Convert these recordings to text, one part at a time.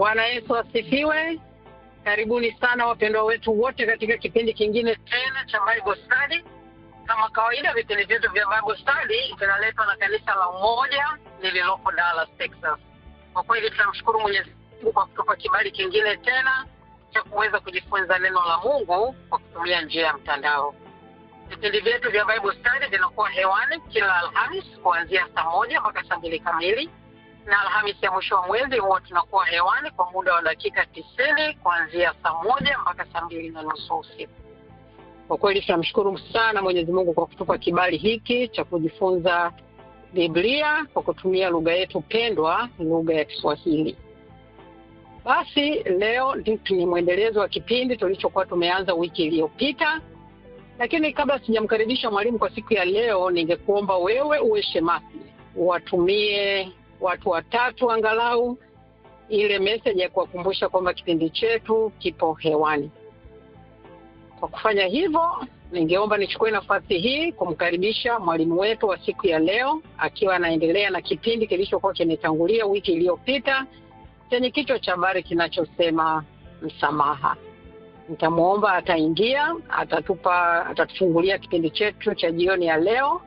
Bwana Yesu asifiwe. Karibuni sana wapendwa wetu wote katika kipindi kingine tena cha Bible Study. Kama kawaida vipindi vyetu vya Bible Study vinaletwa na kanisa la Umoja lililoko Dallas, Texas. Kwa kweli tunamshukuru Mwenyezi Mungu kwa kutupa kibali kingine tena cha kuweza kujifunza neno la Mungu kwa kutumia njia ya mtandao. Vipindi vyetu vya Bible Study vinakuwa hewani kila Alhamisi kuanzia saa 1 mpaka saa 2 kamili. Na Alhamisi ya mwisho wa mwezi huwa tunakuwa hewani kwa muda wa dakika 90 kuanzia saa 1 mpaka saa 2:30 usiku. Kwa kweli tunamshukuru sana Mwenyezi Mungu kwa kutupa kibali hiki cha kujifunza Biblia kwa kutumia lugha yetu pendwa, lugha ya Kiswahili. Basi leo ni mwendelezo wa kipindi tulichokuwa tumeanza wiki iliyopita. Lakini kabla sijamkaribisha mwalimu kwa siku ya leo, ningekuomba wewe uwe shemasi, watumie watu 3 angalau ile message ya kuwakumbusha kwamba kipindi chetu kipo hewani. Kwa kufanya hivyo, ningeomba nichukue nafasi hii kumkaribisha mwalimu wetu wa siku ya leo, akiwa anaendelea na kipindi kilichokuwa kimetangulia wiki iliyopita chenye kichwa cha habari kinachosema msamaha. Nitamuomba ataingia, atatufungulia kipindi chetu cha jioni ya leo,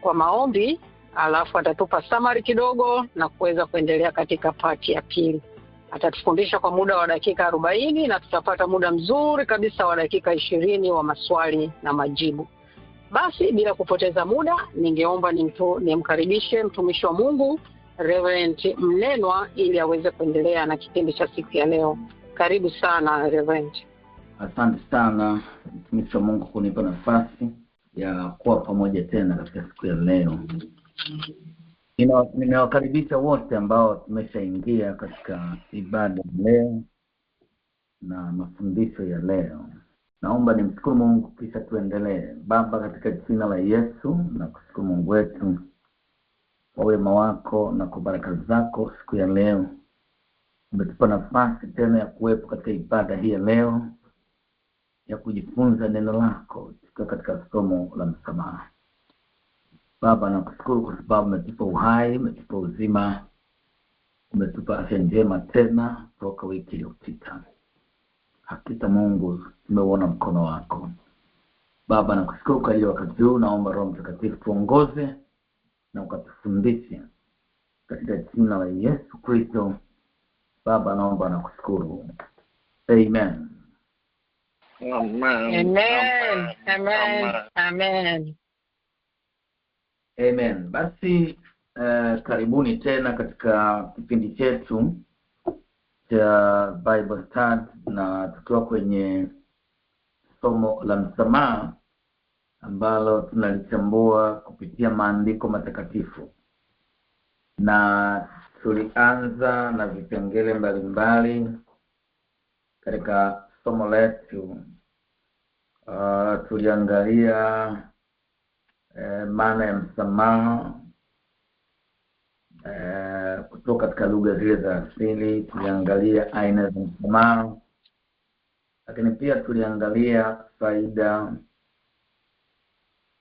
kwa maombi, alafu atatupa summary kidogo na kuweza kuendelea katika part ya pili. Atatufundisha kwa muda wa dakika 40 na tutapata muda mzuri kabisa wa dakika 20 wa maswali na majibu. Basi bila kupoteza muda, ningeomba nimkaribishe mtumishi wa Mungu Reverend Mnenwa ili aweze kuendelea na kipindi cha siku ya leo. Karibu sana Reverend. Asante sana mtumishi wa Mungu kunipa nafasi ya kuwa pamoja tena katika siku ya leo. Ninawakaribisha wote ambao tumeshaingia katika ibada leo na mafundisho ya leo. Naomba nimshukuru Mungu kisha tuendelee. Baba, katika jina la Yesu na kushukuru Mungu wetu kwa wema wako na kwa baraka zako siku ya leo. Umetupa nafasi tena ya kuwepo katika ibada hii ya leo ya kujifunza neno lako katika somo la msamaha. Baba, nakushukuru kwa sababu umetupa uhai, umetupa uzima, umetupa afya njema tena toka wiki iliyopita. Hakika Mungu, tumeona mkono wako. Baba, nakushukuru kwa hiyo wakati huu, naomba Roho Mtakatifu tuongoze na ukatufundishe katika jina la Yesu Kristo. Baba, naomba na kushukuru. Amen. Amen. Amen. Amen. Amen. Basi karibuni tena katika kipindi chetu cha Bible Study, na tukiwa kwenye somo la msamaha ambalo tunalichambua kupitia maandiko matakatifu. Na tulianza na vipengele mbalimbali katika somo letu. Tuliangalia maana ya msamaha kutoka katika lugha zile za asili. Tuliangalia aina za msamaha, lakini pia tuliangalia faida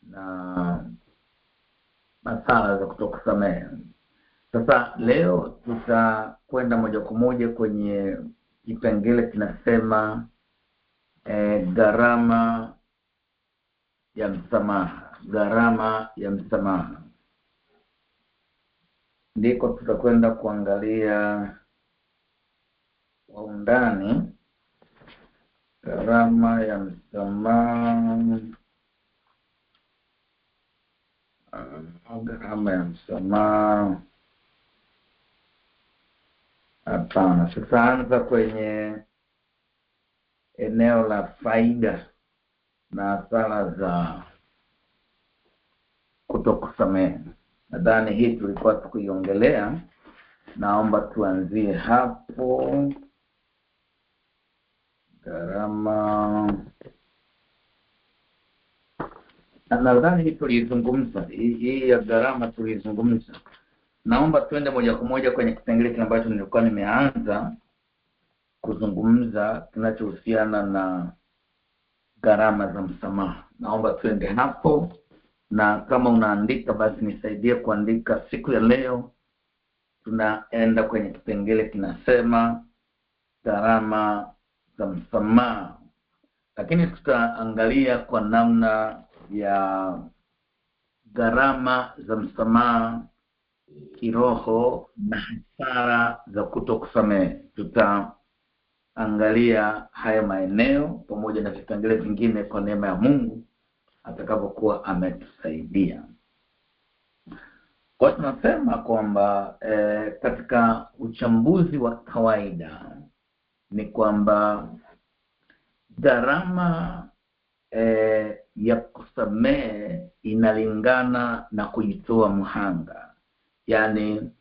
na madhara za kutokusamehe. Sasa leo tutakwenda moja kwa moja kwenye kipengele kinasema gharama ya msamaha. Gharama ya msamaha ndiko tutakwenda kuangalia kwa undani. Gharama ya msamaha. Gharama ya msamaha. Hapana, tutaanza kwenye eneo la faida na hasara za kutokusamehe. Nadhani hii tulikuwa tukiongelea. Naomba tuanzie hapo. Gharama. Nadhani hii tulizungumza. Hii ya gharama tulizungumza. Naomba tuende moja kwa moja kwenye kipengele ambacho nilikuwa nimeanza kuzungumza kinachohusiana na gharama za msamaha. Naomba tuende hapo, na kama unaandika basi nisaidie kuandika siku ya leo tunaenda kwenye kipengele kinasema gharama za msamaha, lakini tutaangalia kwa namna ya gharama za msamaha kiroho na hasara za kutokusamehe. Tutaangalia haya maeneo pamoja na vipengele vingine kwa neema ya Mungu atakapokuwa ametusaidia. Kwa tunasema kwamba katika uchambuzi wa kawaida ni kwamba gharama ya kusamehe inalingana na kujitoa muhanga. Yaani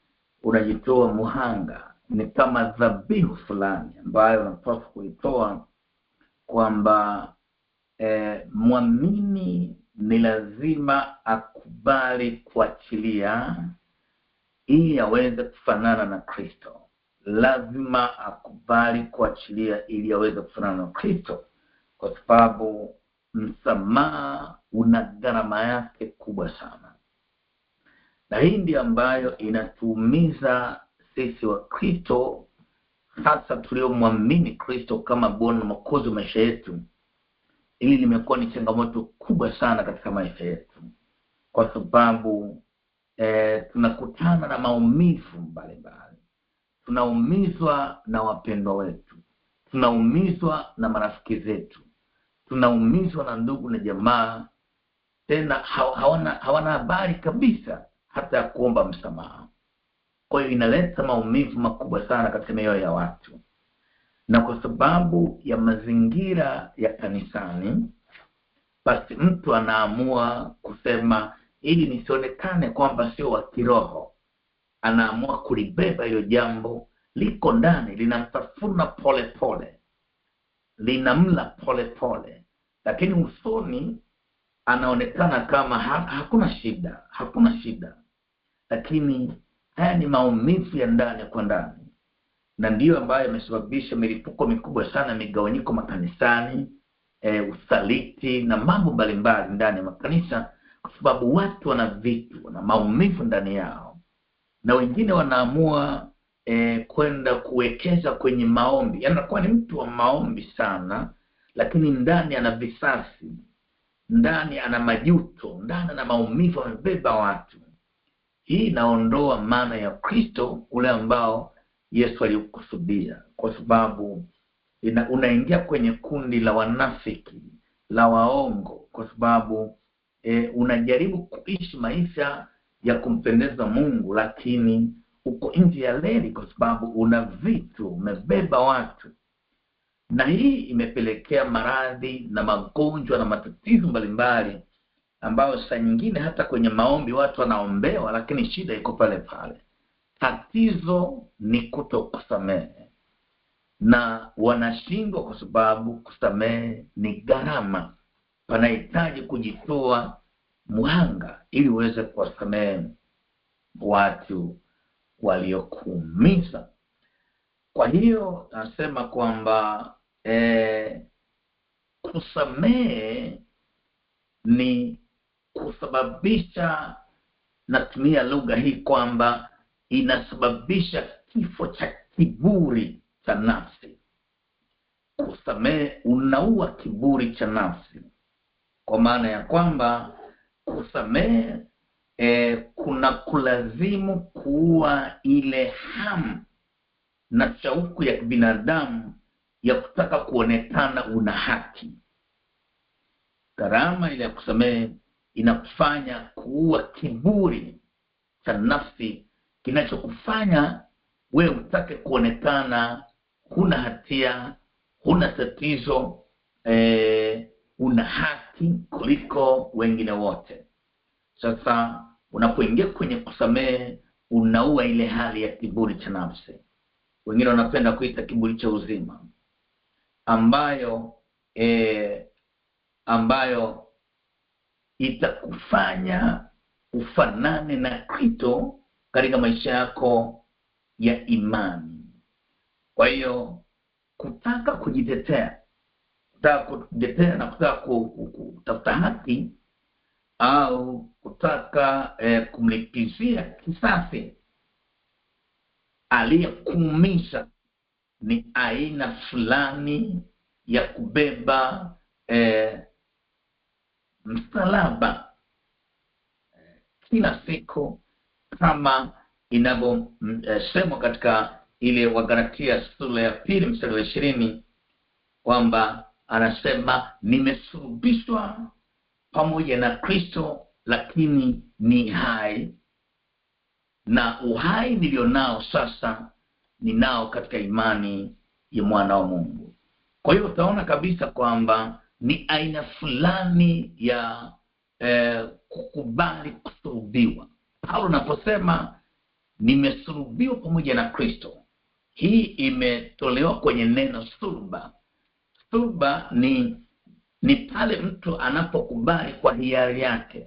unajitoa muhanga, ni kama dhabihu fulani ambayo unapaswa kuitoa, kwamba muamini ni lazima akubali kuachilia ili aweze kufanana na Kristo. Lazima akubali kuachilia ili aweze kufanana na Kristo, kwa sababu msamaha una gharama yake kubwa sana. Na hii ndiyo ambayo inatuumiza sisi wa Kristo, hasa tuliomwamini Kristo kama Bwana na Mwokozi wa maisha yetu. Hili limekuwa ni changamoto kubwa sana katika maisha yetu, kwa sababu tunakutana na maumivu mbalimbali. Tunaumizwa na wapendwa wetu, tunaumizwa na marafiki zetu, tunaumizwa na ndugu na jamaa, tena hawana habari kabisa hata ya kuomba msamaha. Kwa hiyo inaleta maumivu makubwa sana katika mioyo ya watu. Na kwa sababu ya mazingira ya kanisani, basi mtu anaamua kusema ili nisionekane kwamba sio wa kiroho, anaamua kulibeba hilo jambo, liko ndani, linamtafuna pole pole, linamla pole pole, lakini usoni anaonekana kama hakuna shida. Lakini haya ni maumivu ya ndani kwa ndani, na ndiyo ambayo yamesababisha milipuko mikubwa sana, migawanyiko makanisani, usaliti na mambo mbalimbali ndani ya makanisa, kwa sababu watu wana vitu na maumivu ndani yao. Na wengine wanaamua kwenda kuwekeza kwenye maombi. Anakuwa ni mtu wa maombi sana, lakini ndani ana visasi, ndani ana majuto, ndani ana maumivu, amebeba watu. Hii inaondoa maana ya Kristo ule ambao Yesu alikusudia, kwa sababu unaingia kwenye kundi la wanafiki, la waongo, kwa sababu unajaribu kuishi maisha ya kumpendeza Mungu, lakini uko nje ya reli, kwa sababu una vitu, umebeba watu. Na hii imepelekea maradhi na magonjwa na matatizo mbalimbali, ambayo saa nyingine hata kwenye maombi watu wanaombewa, lakini shida iko pale pale. Tatizo ni kutokusamehe, na wanashindwa kwa sababu kusamehe ni gharama. Panahitaji kujitoa muhanga ili uweze kuwasamehe watu waliokuumiza. Kwa hiyo nasema kwamba kusamehe ni kusababisha, natumia lugha hii kwamba inasababisha kifo cha kiburi cha nafsi. Kusamehe unaua kiburi cha nafsi, kwa maana ya kwamba kusamehe kuna kulazimu kuua ile hamu na shauku ya binadamu ya kutaka kuonekana una haki. Gharama ile ya kusamehe inakufanya kuua kiburi cha nafsi, kinachokufanya wewe utake kuonekana huna hatia, huna tatizo, una haki kuliko wengine wote. Sasa unapoingia kwenye kusamehe, unaua ile hali ya kiburi cha nafsi. Wengine wanapenda kuita kiburi cha uzima, ambayo itakufanya ufanane na Kristo katika maisha yako ya imani. Kwa hiyo kutaka kujitetea na kutaka kutafuta haki, au kutaka kumlipizia kisasi, aliyekuumiza ni aina fulani ya kubeba msalaba kila siku, kama inavyosemwa katika ile Wagalatia sura ya 2 mstari wa 20, kwamba anasema nimesulubishwa pamoja na Kristo, lakini ni hai, na uhai nilionao sasa ninao katika imani ya mwana wa Mungu. Kwa hiyo utaona kabisa kwamba ni aina fulani ya kukubali kusulubiwa. Paulo anaposema nimesulubiwa pamoja na Kristo, hii imetolewa kwenye neno suluba. Suluba ni pale mtu anapokubali kwa hiari yake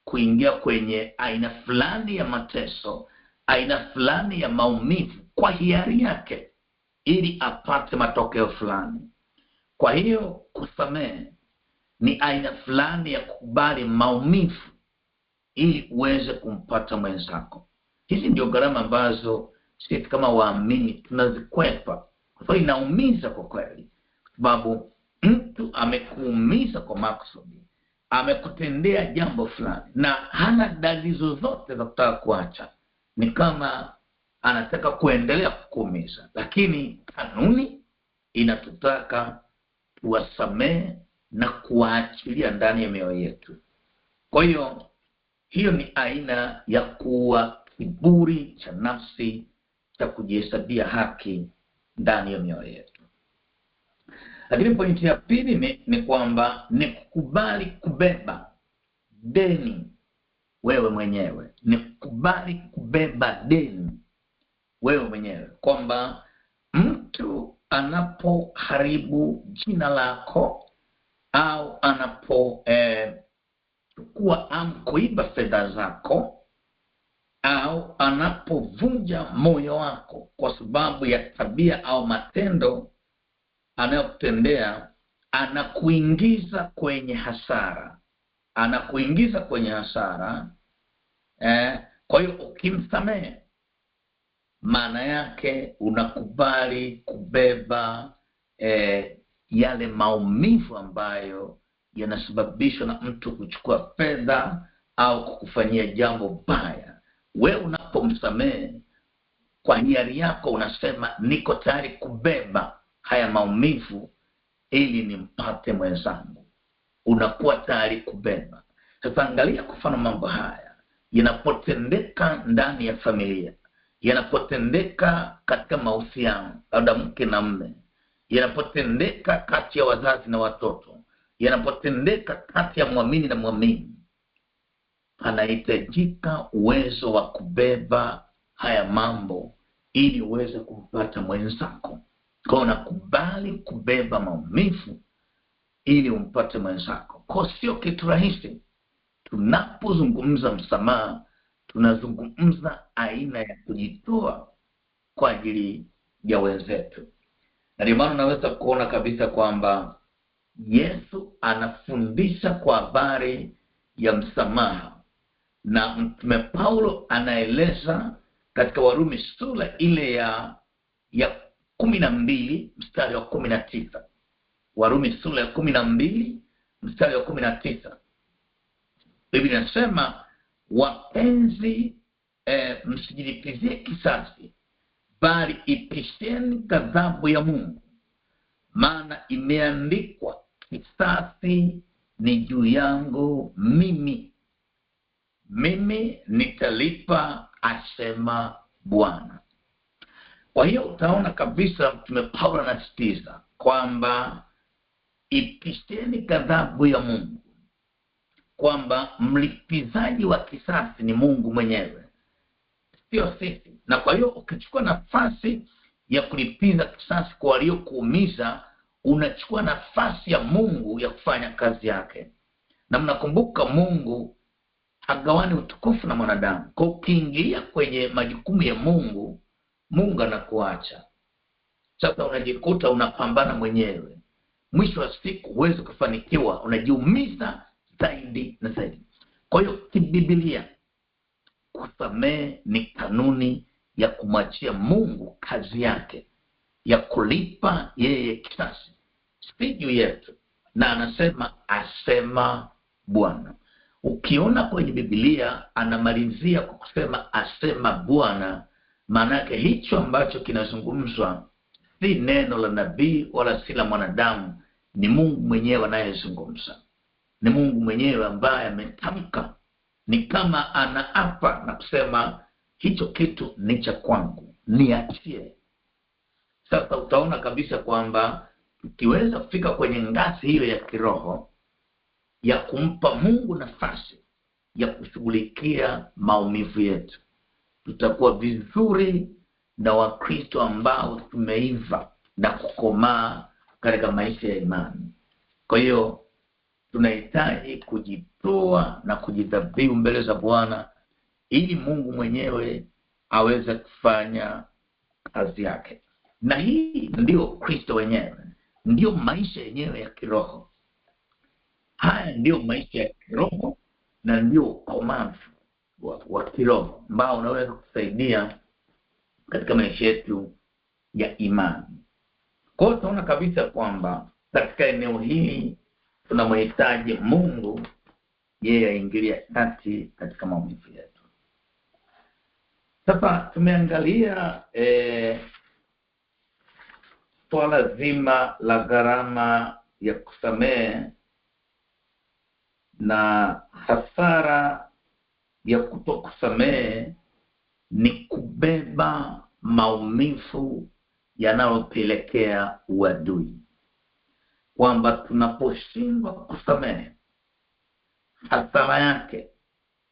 kuingia kwenye aina fulani ya mateso, aina fulani ya maumivu kwa hiari yake, ili apate matokeo fulani. Kwa hiyo kusamehe ni aina fulani ya kukubali maumivu ili uweze kumpata mwenzako. Hizi ndio gharama ambazo sisi kama waamini tunazikwepa, kwa sababu inaumiza kwa kweli, kwa sababu mtu amekuumiza kwa makusudi, amekutendea jambo fulani na hana dalili zozote za kutaka kuacha. Ni kama anataka kuendelea kukuumiza, lakini kanuni inatutaka tuwasamehe na kuwaachilia ndani ya mioyo yetu. Kwa hiyo ni aina ya kuwa kiburi cha nafsi cha kujihesabia haki ndani ya mioyo yetu. Lakini pointi ya pili ni kwamba ni kukubali kubeba deni wewe mwenyewe. Ni kukubali kubeba deni wewe mwenyewe, kwamba mtu anapoharibu jina lako au anapochukua kuiba fedha zako au anapovunja moyo wako kwa sababu ya tabia au matendo anayokutendea, anakuingiza kwenye hasara. Kwa hiyo ukimsamehe, maana yake unakubali kubeba yale maumivu ambayo yanasababishwa na mtu kuchukua fedha au kukufanyia jambo baya. Wewe unapomsamehe kwa hiari yako, unasema niko tayari kubeba haya maumivu ili nimpate mwenzangu. Unakuwa tayari kubeba. Sasa angalia, kwa mfano mambo haya yanapotendeka ndani ya familia, yanapotendeka katika mahusiano, labda mke na mume, yanapotendeka kati ya wazazi na watoto, yanapotendeka kati ya muamini na muamini, anahitajika uwezo wa kubeba haya mambo ili uweze kumpata mwenzako. Kwa unakubali kubeba maumivu ili umpate mwenzako. Kwa sio kitu rahisi. Tunapozungumza msamaha, tunazungumza aina ya kujitoa kwa ajili ya wenzetu. Na ndio maana unaweza kuona kabisa kwamba Yesu anafundisha kwa habari ya msamaha, na Mtume Paulo anaeleza katika Warumi sura ile ya 12 mstari wa 19. Warumi sura ya 12 mstari wa 19. Biblia inasema, wapenzi, msijilipizie kisasi, bali ipisheni ghadhabu ya Mungu, maana imeandikwa, kisasi ni juu yangu, mimi nitalipa, asema Bwana. Kwa hiyo utaona kabisa Mtume Paulo anasisitiza kwamba ipisheni ghadhabu ya Mungu, kwamba mlipizaji wa kisasi ni Mungu mwenyewe, sio sisi. Na kwa hiyo ukichukua nafasi ya kulipiza kisasi kwa waliokuumiza, unachukua nafasi ya Mungu ya kufanya kazi yake. Na mnakumbuka Mungu hagawani utukufu na mwanadamu. Kwa ukiingia kwenye majukumu ya Mungu, Mungu anakuacha. Sasa unajikuta unapambana mwenyewe. Mwisho wa siku huwezi kufanikiwa, unajiumiza zaidi na zaidi. Kwa hiyo kibiblia, kusamehe ni kanuni ya kumwachia Mungu kazi yake ya kulipa yeye kisasi, si juu yetu. Na anasema asema Bwana. Ukiona kwenye Biblia anamalizia kwa kusema asema Bwana, maana yake hicho ambacho kinazungumzwa si neno la nabii wala si la mwanadamu, ni Mungu mwenyewe anayezungumza. Ni Mungu mwenyewe ambaye ametamka, ni kama anaapa na kusema hicho kitu ni cha kwangu, niachie. Sasa utaona kabisa kwamba tukiweza kufika kwenye ngazi hiyo ya kiroho ya kumpa Mungu nafasi ya kushughulikia maumivu yetu, tutakuwa vizuri na Wakristo ambao tumeiva na kukomaa katika maisha ya imani. Kwa hiyo tunahitaji kujitoa na kujidhabihu mbele za Bwana ili Mungu mwenyewe aweze kufanya kazi yake. Na hii ndio Kristo wenyewe, ndio maisha yenyewe ya kiroho. Haya ndio maisha ya kiroho na ndio ukomavu wa kiroho ambao unaweza kusaidia katika maisha yetu ya imani. Kwa hiyo tunaona kabisa kwamba katika eneo hili tunamhitaji Mungu yeye aingilie kati katika maumivu yetu. Sasa tumeangalia swala zima la gharama ya kusamehe na hasara ya kutokusamehe ni kubeba maumivu yanayopelekea uadui. Kwamba tunaposhindwa kusamehe, hasara yake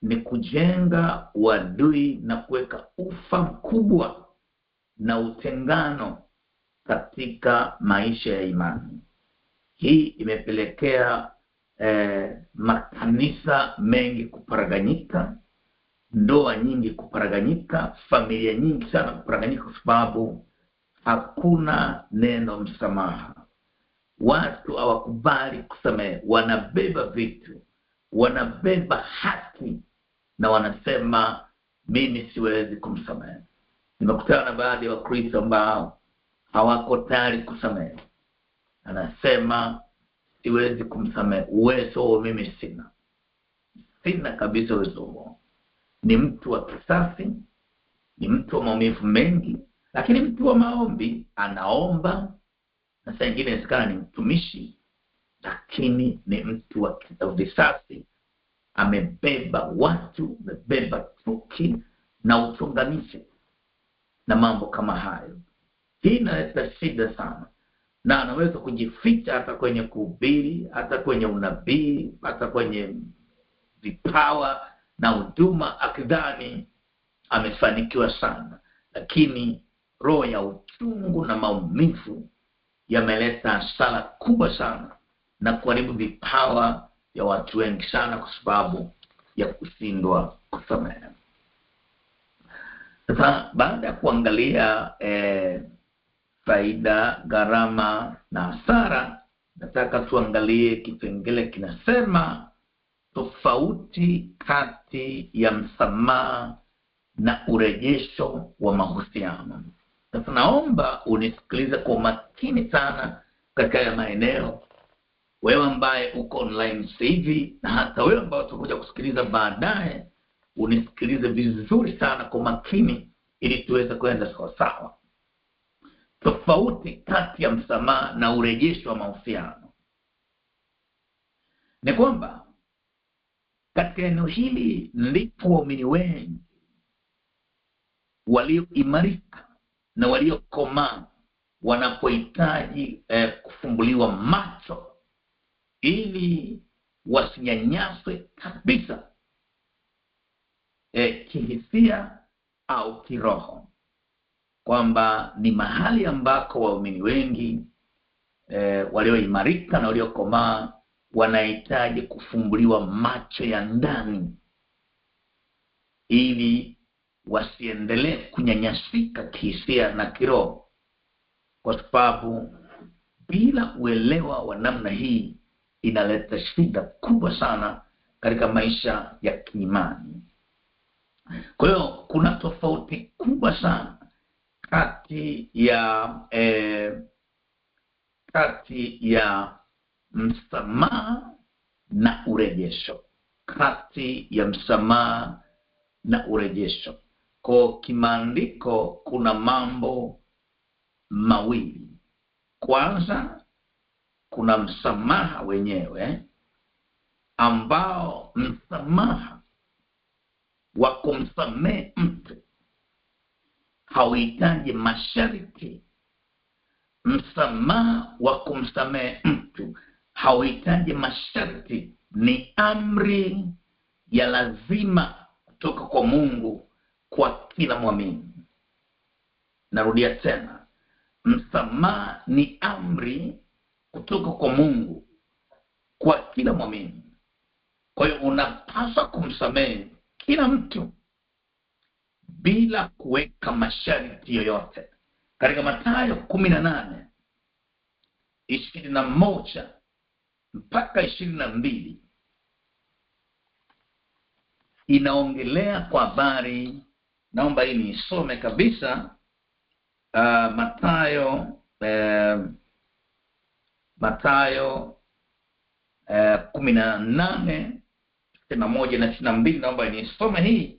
ni kujenga uadui na kuweka ufa mkubwa na utengano katika maisha ya imani. Hii imepelekea makanisa mengi kuparaganyika, ndoa nyingi kuparaganyika, familia nyingi sana kuparaganyika, kwa sababu hakuna neno msamaha. Watu hawakubali kusamehe, wanabeba vitu, wanabeba haki na wanasema mimi siwezi kumsamehe. Nimekutana na baadhi ya Wakristo ambao hawako tayari kusamehe. Anasema siwezi kumsamehe, uwezo huo mimi sina kabisa uwezo huo. Ni mtu wa kisasi, ni mtu wa maumivu mengi, lakini mtu wa maombi, anaomba. Na saa nyingine inawezekana ni mtumishi, lakini ni mtu wa kisasi. Amebeba watu, amebeba chuki na uchonganishi na mambo kama hayo. Hii inaleta shida sana, na anaweza kujificha hata kwenye kuhubiri, hata kwenye unabii, hata kwenye vipawa na huduma, akidhani amefanikiwa sana. Lakini roho ya uchungu na maumivu yameleta hasara kubwa sana na kuharibu vipawa ya watu wengi sana kwa sababu ya kushindwa kusamehe. Sasa baada ya kuangalia faida, gharama na hasara, nataka tuangalie kipengele kinasema tofauti kati ya msamaha na urejesho wa mahusiano. Sasa naomba unisikilize kwa makini sana katika ya maeneo, wewe ambaye uko online sasa hivi na hata wewe ambao utakuja kusikiliza baadaye, unisikilize vizuri sana kwa makini ili tuweze kwenda sawa sawa. Tofauti kati ya msamaha na urejesho wa mahusiano ni kwamba katika eneo hili ndipo waumini wengi walioimarika na waliokomaa wanapohitaji kufumbuliwa macho ili wasinyanyaswe kabisa kihisia au kiroho. Kwamba ni mahali ambako waumini wengi walioimarika na waliokomaa wanahitaji kufumbuliwa macho ya ndani ili wasiendelee kunyanyasika kihisia na kiroho, kwa sababu bila uelewa wa namna hii inaleta shida kubwa sana katika maisha ya kiimani. Kwa hiyo kuna tofauti kubwa sana kati ya msamaha na urejesho. Kati ya msamaha na urejesho. Kwa kimaandiko kuna mambo mawili. Kwanza kuna msamaha wenyewe, ambao msamaha wa kumsamehe mtu hauhitaji masharti. Msamaha wa kumsamehe mtu hauhitaji masharti, ni amri ya lazima kutoka kwa Mungu kwa kila muumini. Narudia tena, msamaha ni amri kutoka kwa Mungu kwa kila muumini. Kwa hiyo unapaswa kumsamehe kila mtu bila kuweka masharti yoyote. Katika Mathayo 18:21 mpaka 22 inaongelea kwa habari, naomba hii nisome kabisa. Mathayo 18:21 na 22, naomba nisome hii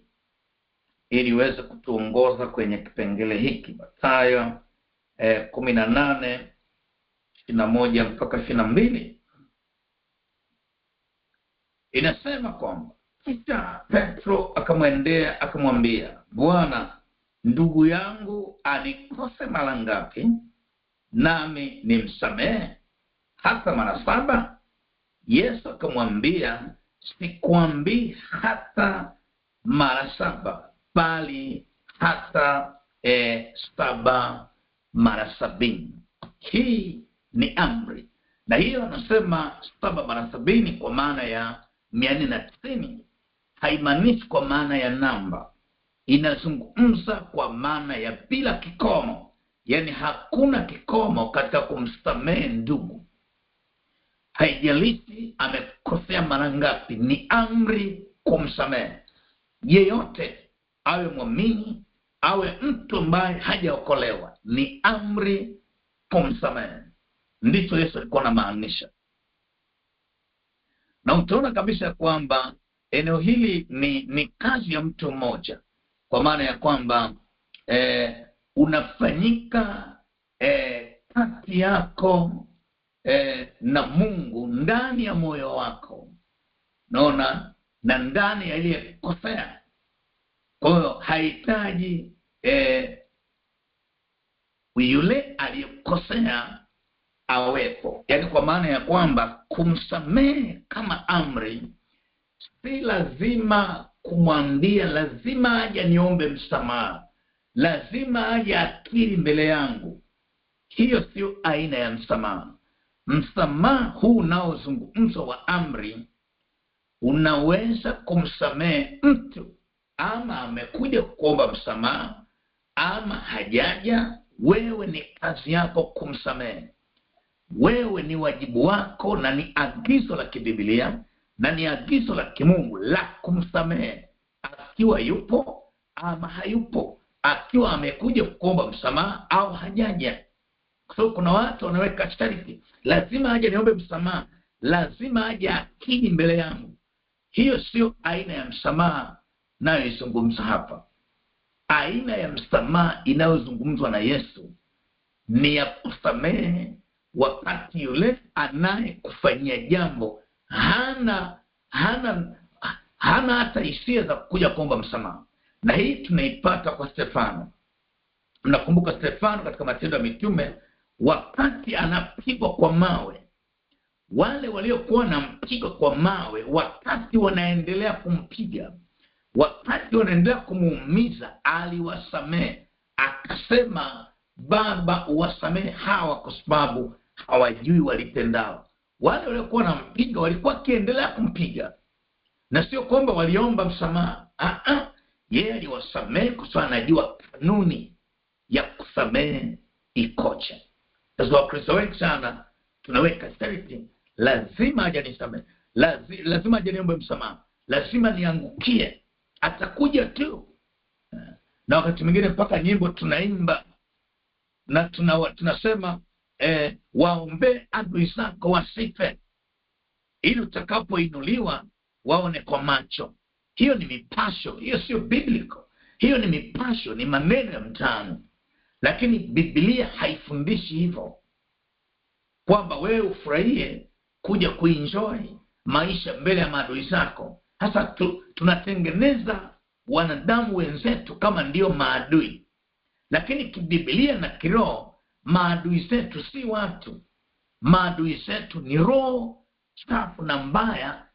ili iweze kutuongoza kwenye kipengele hiki. Mathayo 18:21 mpaka 22 inasema kwamba, kisha Petro akamwendea akamwambia, Bwana, ndugu yangu anikose mara ngapi nami nimsamehe? Hata mara 7? Yesu akamwambia, sikwambii hata mara 7, bali hata 7 mara 70. Hii ni amri, na hiyo anasema 7 mara 70 kwa maana ya 490. Haimaanishi kwa maana ya namba, inazungumza kwa maana ya bila kikomo. Yani hakuna kikomo katika kumsamehe ndugu. Haijalishi amekosea mara ngapi, ni amri kumsamehe. Yeyote, awe muumini, awe mtu ambaye hajaokolewa, ni amri kumsamehe. Ndicho Yesu alikuwa anamaanisha. Na utaona kabisa kwamba eneo hili ni kazi ya mtu mmoja, kwa maana ya kwamba unafanyika kati yako na Mungu ndani ya moyo wako, naona, na ndani ya ile kosea. Kwa hiyo hahitaji yule aliyekosea awepo. Yani kwa maana ya kwamba kumsamehe kama amri, si lazima kumwambia lazima aje niombe msamaha, lazima aje akiri mbele yangu. Hiyo sio aina ya msamaha. Msamaha huu unaozungumzwa wa amri, unaweza kumsamehe mtu ama amekuja kuomba msamaha ama hajaja. Wewe ni kazi yako kumsamehe. Wewe ni wajibu wako, na ni agizo la kibiblia na ni agizo la kimungu la kumsamehe, akiwa yupo ama hayupo, akiwa amekuja kuomba msamaha au hajaja. So kuna watu wanaweka sharti, lazima aje niombe msamaha, lazima aje akiri mbele yangu. Hiyo sio aina ya msamaha nayoizungumza hapa. Aina ya msamaha inayozungumzwa na Yesu ni ya kusamehe wakati yule anayekufanyia jambo hana hata hisia za kuja kuomba msamaha. Na hii tunaipata kwa Stefano. Mnakumbuka Stefano katika Matendo ya Mitume, wakati anapigwa kwa mawe, wale waliokuwa wanampiga kwa mawe, wakati wanaendelea kumpiga, wakati wanaendelea kumuumiza, aliwasamehe. Akasema, Baba, uwasamehe hawa kwa sababu hawajui walitendao. Wale waliokuwa wanampiga walikuwa kiendelea kumpiga, na sio kwamba waliomba msamaha. Yeye aliwasamehe kwa sababu anajua kanuni ya kusamehe ikoje. Sasa Wakristo wengi sana tunaweka sharti, lazima aje nisamehe, lazima aje niombe msamaha, lazima niangukie atakuja tu. Na wakati mwingine mpaka nyimbo tunaimba na tunasema waombe adui zako wasife, ili utakapoinuliwa waone kwa macho. Hiyo ni mipasho, hiyo sio biblical. Hiyo ni mipasho, ni maneno ya mtaani. Lakini Biblia haifundishi hivyo, kwamba wewe ufurahie kuja kuenjoy maisha mbele ya maadui zako. Hasa tunatengeneza wanadamu wenzetu kama ndio maadui. Lakini kibiblia na kiroho, maadui zetu si watu. Maadui zetu ni roho chafu na mbaya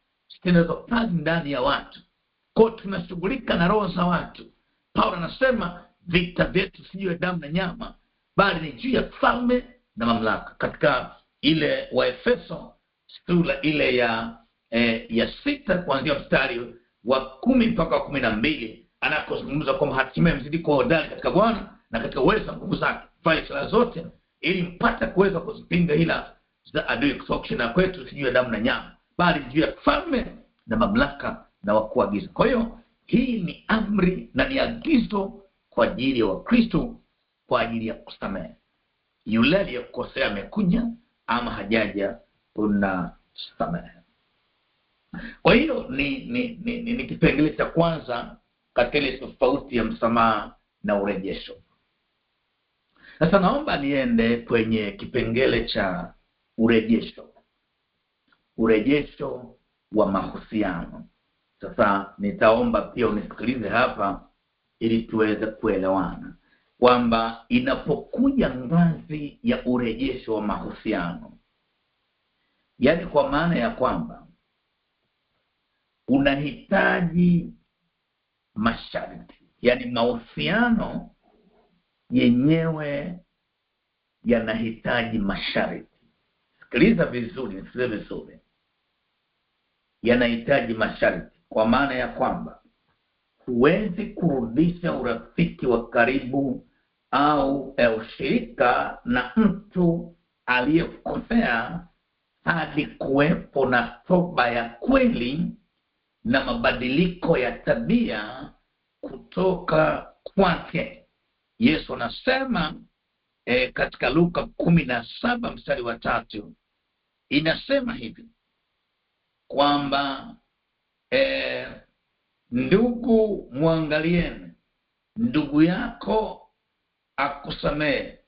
zinazokazi ndani ya watu. Kwa tunashughulika na roho za watu. Paulo anasema vita vyetu si juu ya damu na nyama, bali ni juu ya falme na mamlaka. Katika ile Waefeso sura ile ya 6 kuanzia mstari wa 10 mpaka 12, anakozungumza kwamba hatimaye mzidi kuwa hodari katika Bwana na katika uwezo wa nguvu zake, fanye silaha zote ili mpate kuweza kuzipinga hila za adui, kwa kushinda kwetu si juu ya damu na nyama, bali juu ya falme na mamlaka na wakuu wa giza. Kwa hiyo hii ni amri na ni agizo kwa ajili ya Wakristo, kwa ajili ya kusamehe. Yule aliyekosea amekuja ama hajaja, unasamehe. Kwa hiyo ni kipengele cha kwanza katika ile tofauti ya msamaha na urejesho. Sasa naomba niende kwenye kipengele cha urejesho. Urejesho wa mahusiano. Sasa nitaomba pia unisikilize hapa ili tuweze kuelewana kwamba inapokuja ngazi ya urejesho wa mahusiano, yani kwa maana ya kwamba unahitaji masharti, yani mahusiano yenyewe yanahitaji masharti. Sikiliza vizuri, nisikize vizuri. Yanahitaji masharti kwa maana ya kwamba huwezi kurudisha urafiki wa karibu au ushirika na mtu aliyekosea hadi kuwepo na toba ya kweli na mabadiliko ya tabia kutoka kwake. Yesu anasema katika Luka 17 mstari wa 3, inasema hivi kwamba ndugu, muangalieni ndugu yako akusamehe.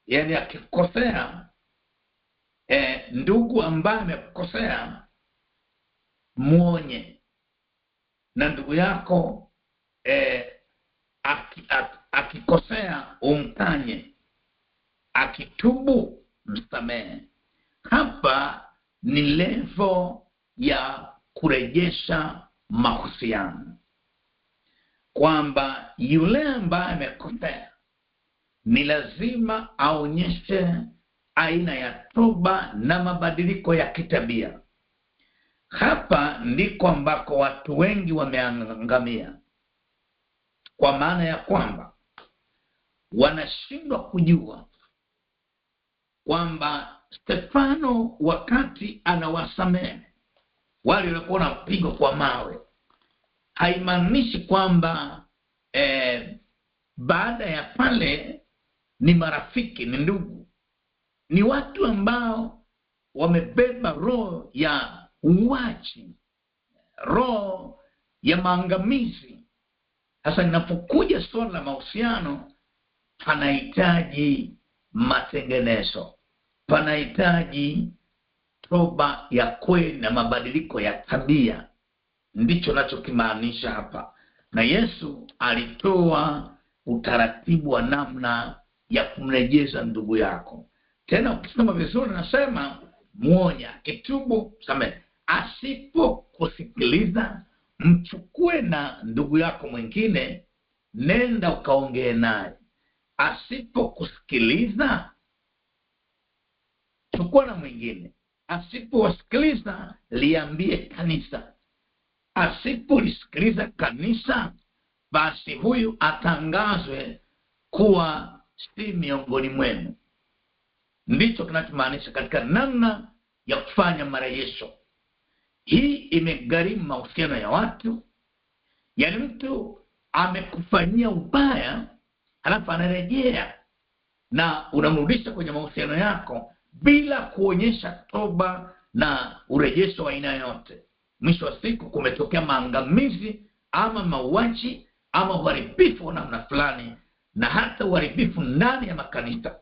Yani akikosea, ndugu ambaye amekosea muonye, na ndugu yako akikosea umkanye, akitubu msamehe. Hapa ni level ya kurejesha mahusiano, kwamba yule ambaye amekosea ni lazima aonyeshe aina ya toba na mabadiliko ya kitabia. Hapa ndiko ambako watu wengi wameangamia, kwa maana ya kwamba wanashindwa kujua kwamba Stefano wakati anawasamehe wale walikuwa wanapigwa kwa mawe, haimaanishi kwamba baada ya pale ni marafiki, ni ndugu. Ni watu ambao wamebeba roho ya uwaji, roho ya maangamizi. Sasa ninapokuja swala la mahusiano, panahitaji matengenezo, panahitaji toba ya kweli na mabadiliko ya tabia. Ndicho nachokimaanisha hapa. Na Yesu alitoa utaratibu wa namna ya kumrejeza ndugu yako. Tena ukisoma vizuri nasema muonya, kitubu, samehe. Asipokusikiliza, mchukue na ndugu yako mwingine, nenda ukaongee naye. Asipokusikiliza, chukua na mwingine. Asipowasikiliza, liambie kanisa. Asipolisikiliza kanisa, basi huyu atangazwe kuwa si miongoni mwenu. Ndicho kinachomaanisha katika namna ya kufanya marejesho. Hii imegharimu mahusiano ya watu, Yaani mtu amekufanyia ubaya halafu anarejea na unamrudisha kwenye mahusiano yako bila kuonyesha toba na urejesho wa aina yote. Mwisho wa siku kumetokea maangamizi ama mauaji ama uharibifu wa namna fulani, na hata uharibifu ndani ya makanisa,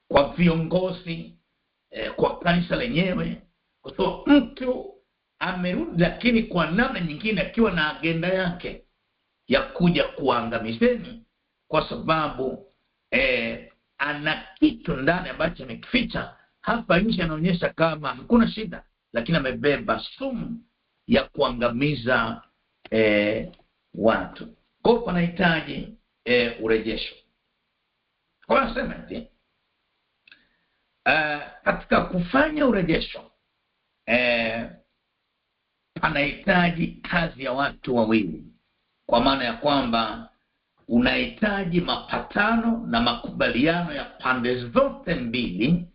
kwa viongozi, kwa kanisa lenyewe, kwa sababu mtu amerudi lakini kwa namna nyingine akiwa na agenda yake ya kuja kuangamizeni, kwa sababu ana kitu ndani ambacho amekificha. Hapa nje anaonyesha kama hakuna shida, lakini amebeba sumu ya kuangamiza watu. Kwa hiyo panahitaji urejesho. Kwa nasema hivi, katika kufanya urejesho panahitaji kazi ya watu wawili, kwa maana ya kwamba unahitaji mapatano na makubaliano ya pande zote mbili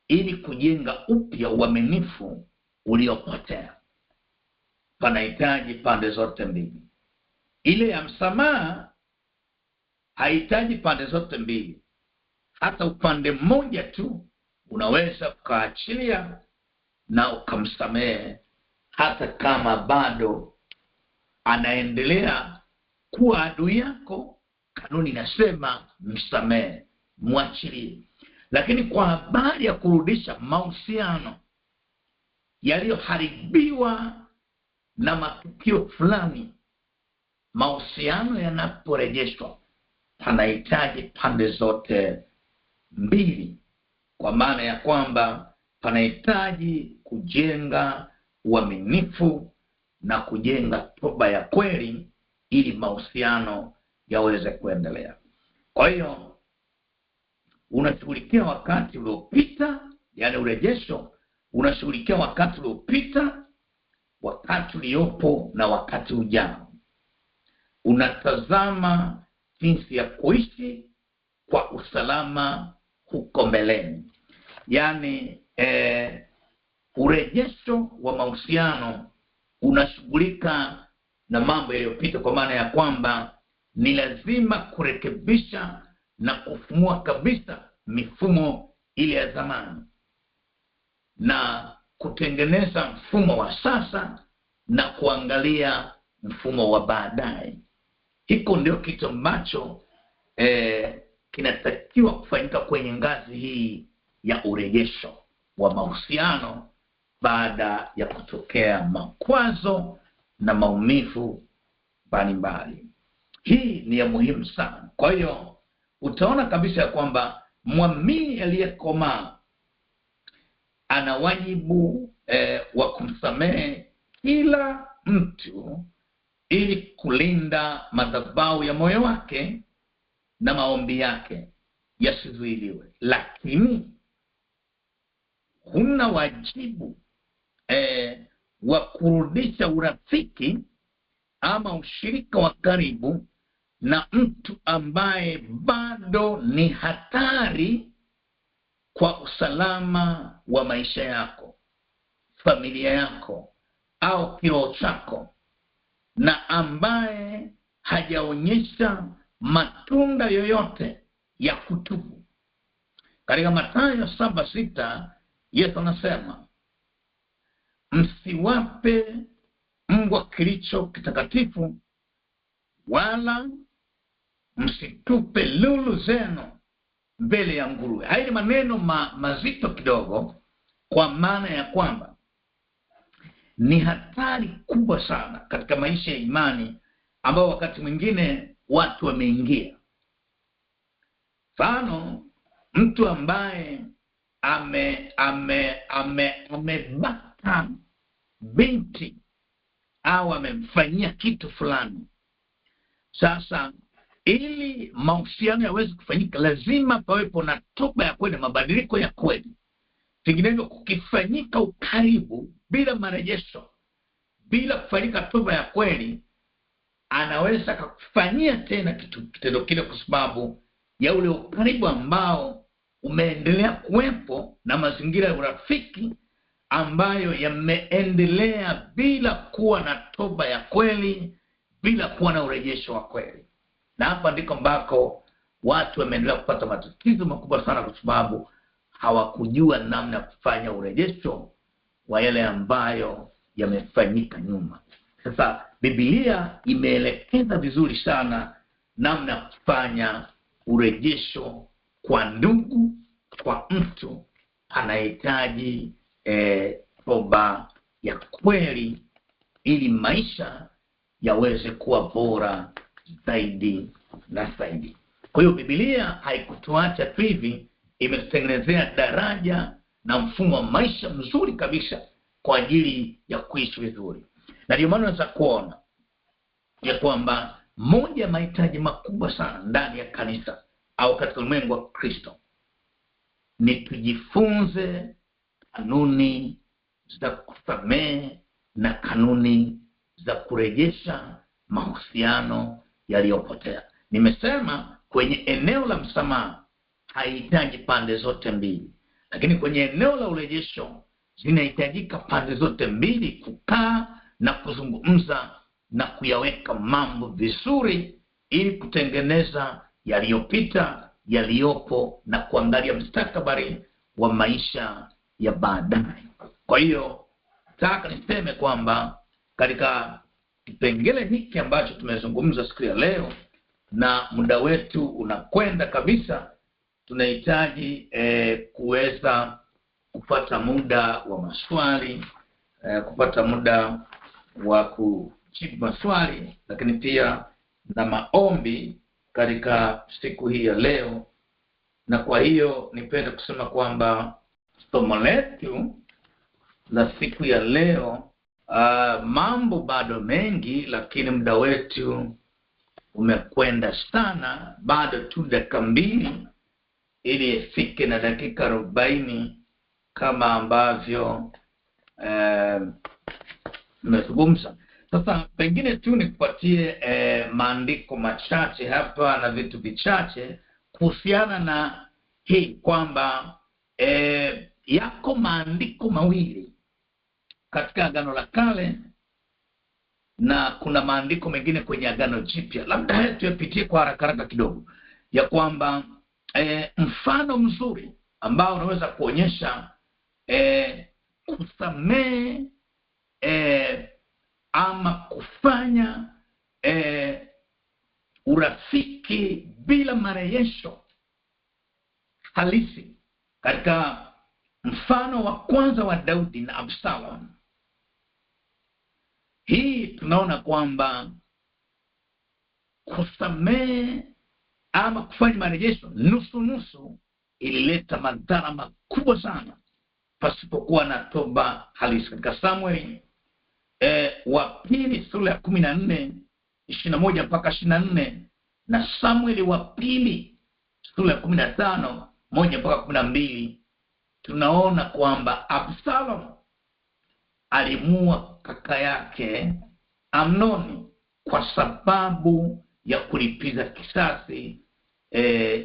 ili kujenga upya uaminifu uliopotea. Panahitaji pande zote mbili. Ile ya msamaha haihitaji pande zote mbili. Hata upande mmoja tu unaweza ukaachilia na ukamsamehe, hata kama bado anaendelea kuwa adui yako. Kanuni inasema msamehe, mwachilie. Lakini kwa habari ya kurudisha mahusiano yaliyoharibiwa na matukio fulani, mahusiano yanaporejeshwa panahitaji pande zote mbili, kwa maana ya kwamba panahitaji kujenga uaminifu na kujenga toba ya kweli ili mahusiano yaweze kuendelea. Kwa hiyo unashughulikia wakati uliopita, yani urejesho unashughulikia wakati uliopita, wakati uliopo na wakati ujao. Unatazama jinsi ya kuishi kwa usalama huko mbeleni. Yani urejesho wa mahusiano unashughulika na mambo yaliyopita, kwa maana ya kwamba ni lazima kurekebisha na kufumua kabisa mifumo ile ya zamani na kutengeneza mfumo wa sasa na kuangalia mfumo wa baadaye. Hiko ndio kitu ambacho kinatakiwa kufanyika kwenye ngazi hii ya urejesho wa mahusiano baada ya kutokea makwazo na maumivu mbalimbali. Hii ni ya muhimu sana. Kwa hiyo utaona kabisa ya kwamba mwamini aliyekomaa ana wajibu wa kumsamehe kila mtu ili kulinda madhabahu ya moyo wake na maombi yake yasizuiliwe. Lakini huna wajibu wa kurudisha urafiki ama ushirika wa karibu na mtu ambaye bado ni hatari kwa usalama wa maisha yako, familia yako au kiroho chako, na ambaye hajaonyesha matunda yoyote ya kutubu. Katika Mathayo 7:6 Yesu anasema, msiwape mbwa kilicho kitakatifu, wala msitupe lulu zenu mbele ya nguruwe. Haya ni maneno mazito kidogo, kwa maana ya kwamba ni hatari kubwa sana katika maisha ya imani ambao wakati mwingine watu wameingia. Mfano, mtu ambaye amebaka binti au amemfanyia kitu fulani. Sasa ili mahusiano yaweze kufanyika, lazima pawepo na toba ya kweli, mabadiliko ya kweli. Vinginevyo kukifanyika ukaribu bila marejesho, bila kufanyika toba ya kweli, anaweza kukufanyia tena kitendo kile kwa sababu ya ule ukaribu ambao umeendelea kuwepo na mazingira ya urafiki ambayo yameendelea bila kuwa na toba ya kweli, bila kuwa na urejesho wa kweli. Na hapa ndiko ambako watu wameendelea kupata matatizo makubwa sana, kwa sababu hawakujua namna ya kufanya urejesho wa yale ambayo yamefanyika nyuma. Sasa Biblia imeelekeza vizuri sana namna ya kufanya urejesho kwa ndugu, kwa mtu anahitaji toba ya kweli, ili maisha yaweze kuwa bora zaidi na zaidi. Kwa hiyo Biblia haikutuacha tu hivi, imetutengenezea daraja na mfumo wa maisha mzuri kabisa kwa ajili ya kuishi vizuri. Na ndio maana unaweza kuona ya kwamba moja ya mahitaji makubwa sana ndani ya kanisa au katika ulimwengu wa Kristo ni tujifunze kanuni za kusamehe na kanuni za kurejesha mahusiano yaliyopotea. Nimesema kwenye eneo la msamaha haihitaji pande zote mbili, lakini kwenye eneo la urejesho zinahitajika pande zote mbili kukaa na kuzungumza na kuyaweka mambo vizuri, ili kutengeneza yaliyopita, yaliyopo, na kuangalia mustakabali wa maisha ya baadaye. Kwa hiyo nataka niseme kwamba katika kipengele hiki ambacho tumezungumza siku ya leo, na muda wetu unakwenda kabisa, tunahitaji kuweza kupata muda wa maswali, kupata muda wa kujibu maswali, lakini pia na maombi katika siku hii ya leo. Na kwa hiyo nipende kusema kwamba somo letu la siku ya leo, mambo bado mengi, lakini muda wetu umekwenda sana. Bado tu dakika 2 ili ifike na dakika 40 kama ambavyo nimezungumza. Sasa pengine tu nikupatie maandiko machache hapa na vitu vichache kuhusiana na hii, kwamba yako maandiko mawili katika Agano la Kale na kuna maandiko mengine kwenye Agano Jipya. Labda haya tuyapitie kwa haraka kidogo, ya kwamba mfano mzuri ambao unaweza kuonyesha kusamehe ama kufanya urafiki bila marejesho halisi, katika mfano wa kwanza wa Daudi na Absalom. Hii tunaona kwamba kusamehe ama kufanya marejesho nusu ilileta madhara makubwa sana pasipokuwa na toba halisi. Katika Samueli wa pili sura ya 14 21 mpaka 24, na Samueli wa pili sura ya 15 1 mpaka 12, tunaona kwamba Absalom alimuua kaka yake Amnoni kwa sababu ya kulipiza kisasi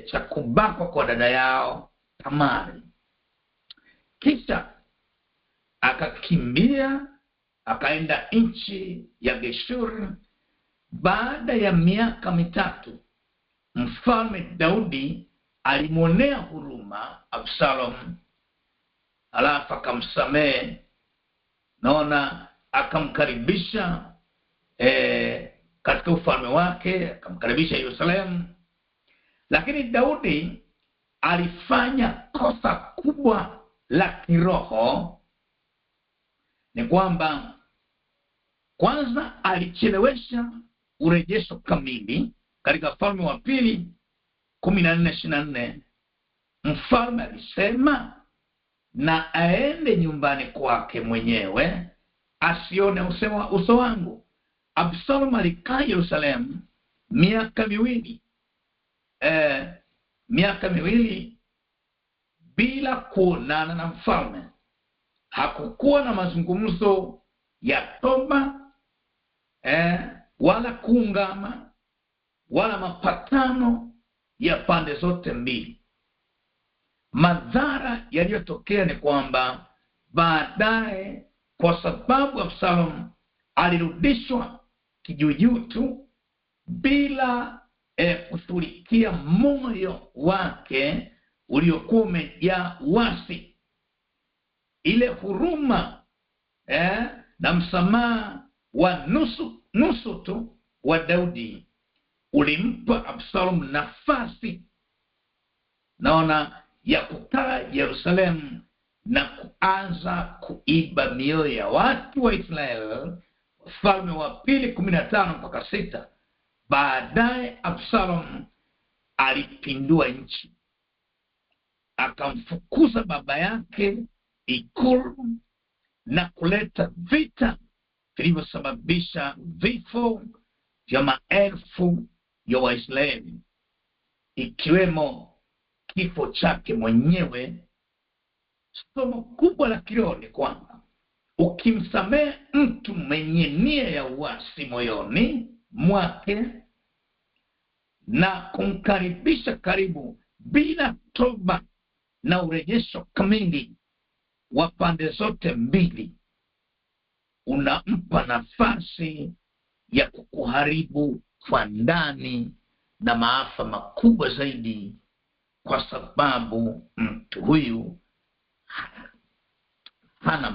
cha kubakwa kwa dada yao Tamari. Kisha akakimbia akaenda nchi ya Geshuri. Baada ya miaka 3, mfalme Daudi alimuonea huruma Absalom, alafu akamsamehe, naona akamkaribisha katika ufalme wake, akamkaribisha Yerusalemu. Lakini Daudi alifanya kosa kubwa la kiroho, ni kwamba kwanza alichelewesha urejesho kamili. Katika Wafalme wa pili 14:24, mfalme alisema na aende nyumbani kwake mwenyewe, asione uso wangu. Absalom alikaa Yerusalemu miaka miwili bila kuonana na mfalme. Hakukuwa na mazungumzo ya toba wala kuungama wala mapatano ya pande zote mbili. Madhara yaliyotokea ni kwamba baadaye, kwa sababu Absalom alirudishwa kijuujuu tu bila kushughulikia moyo wake uliokuwa umejaa uasi. Ile huruma na msamaha wa nusu tu wa Daudi ulimpa Absalom nafasi ya kukaa Yerusalemu na kuanza kuiba mioyo ya watu wa Israeli. Wafalme wa Pili 15-6. Baadaye Absalom alipindua nchi, akamfukuza baba yake ikulu na kuleta vita vilivyosababisha vifo vya maelfu ya Waisraeli, ikiwemo kifo chake mwenyewe. Somo kubwa la kiroho ni kwamba ukimsamehe mtu mwenye nia ya uasi moyoni mwake na kumkaribisha karibu bila toba na urejesho kamili wa pande zote mbili, unampa nafasi ya kukuharibu kwa ndani na maafa makubwa zaidi, kwa sababu mtu huyu hana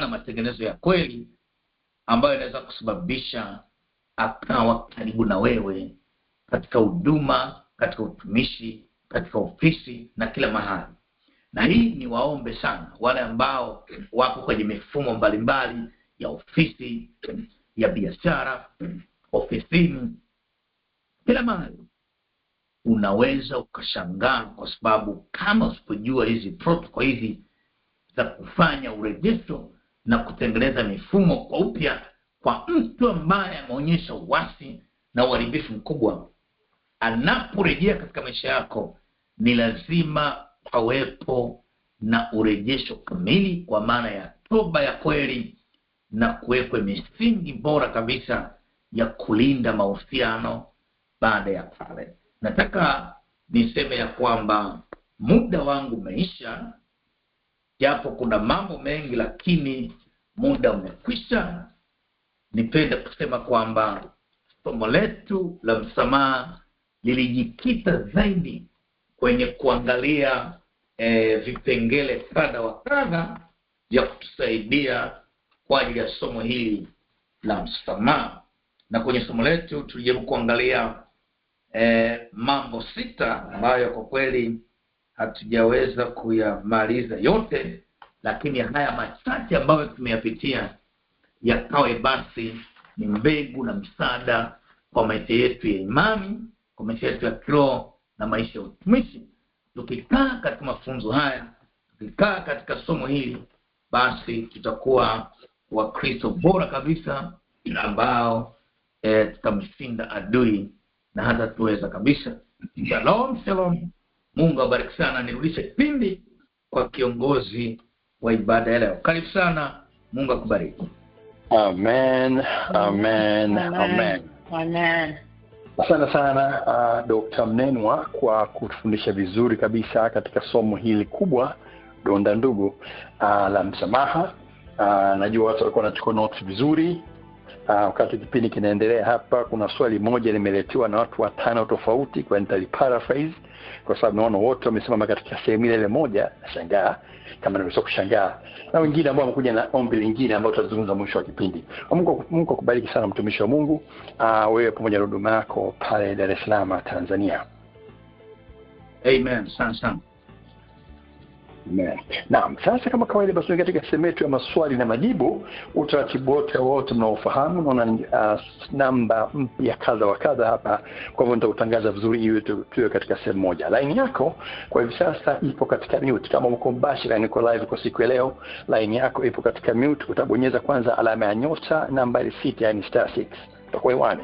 matengenezo ya kweli ambayo inaweza kusababisha akawa karibu na wewe katika huduma, katika utumishi, katika ofisi na kila mahali. Na hii ni waombe sana wale ambao wako kwenye mifumo mbalimbali ya ofisi, ya biashara, ofisini, kila mahali. Unaweza ukashangaa kwa sababu kama usipojua hizi protocol hizi za kufanya urejesho na kutengeneza mifumo kwa upya kwa mtu ambaye ameonyesha uasi na uharibifu mkubwa, anaporejea katika maisha yako, ni lazima pawepo na urejesho kamili, kwa maana ya toba ya kweli na kuwekwe misingi bora kabisa ya kulinda mahusiano baada ya pale. Nataka niseme ya kwamba muda wangu umeisha, japo kuna mambo mengi lakini muda umekwisha. Nipende kusema kwamba somo letu la msamaha lilijikita zaidi kwenye kuangalia vipengele kadha wa kadha vya kutusaidia kwa ajili ya somo hili la msamaha. Na kwenye somo letu tulijaribu kuangalia mambo 6 ambayo kwa kweli hatujaweza kuyamaliza yote, lakini haya machache ambayo tumeyapitia yakawe basi ni mbegu na msaada kwa maisha yetu ya imani, kwa maisha yetu ya kiroho na maisha ya utumishi. Tukikaa katika mafunzo haya, tukikaa katika somo hili, basi tutakuwa Wakristo bora kabisa ambao tutamshinda adui na hata tuweza kabisa. Shalom. Mungu abariki sana. Nirudishe kipindi kwa kiongozi wa ibada ya leo. Karibu sana. Mungu akubariki. Amen. Asante sana Dr. Mnenwa kwa kutufundisha vizuri kabisa katika somo hili kubwa donda ndugu la msamaha. Najua watu walikuwa wanachukua notes vizuri. Wakati kipindi kinaendelea hapa, kuna swali moja limeletewa na watu 5 tofauti, kwa nitaliparaphrase kwa sababu naona wote wamesimama katika sehemu ile moja. Nashangaa kama naweza kushangaa na wengine ambao wamekuja na ombi lingine ambao tutazungumza mwisho wa kipindi. Mungu akubariki sana mtumishi wa Mungu, wewe pamoja na huduma yako pale Dar es Salaam, Tanzania. Amen. Sana. Amen. Naam, sasa kama kawaida basi katika sehemu yetu ya maswali na majibu, utaratibu wote mnaofahamu, naona namba mpya kadha wa kadha hapa, kwa hivyo nitautangaza vizuri ili tuwe katika sehemu moja. Line yako kwa hivi sasa ipo katika mute. Kama mko mbashara niko live kwa siku ya leo, line yako ipo katika mute. Utabonyeza kwanza alama ya nyota nambari 6, yani *6. Utakuwa hewani.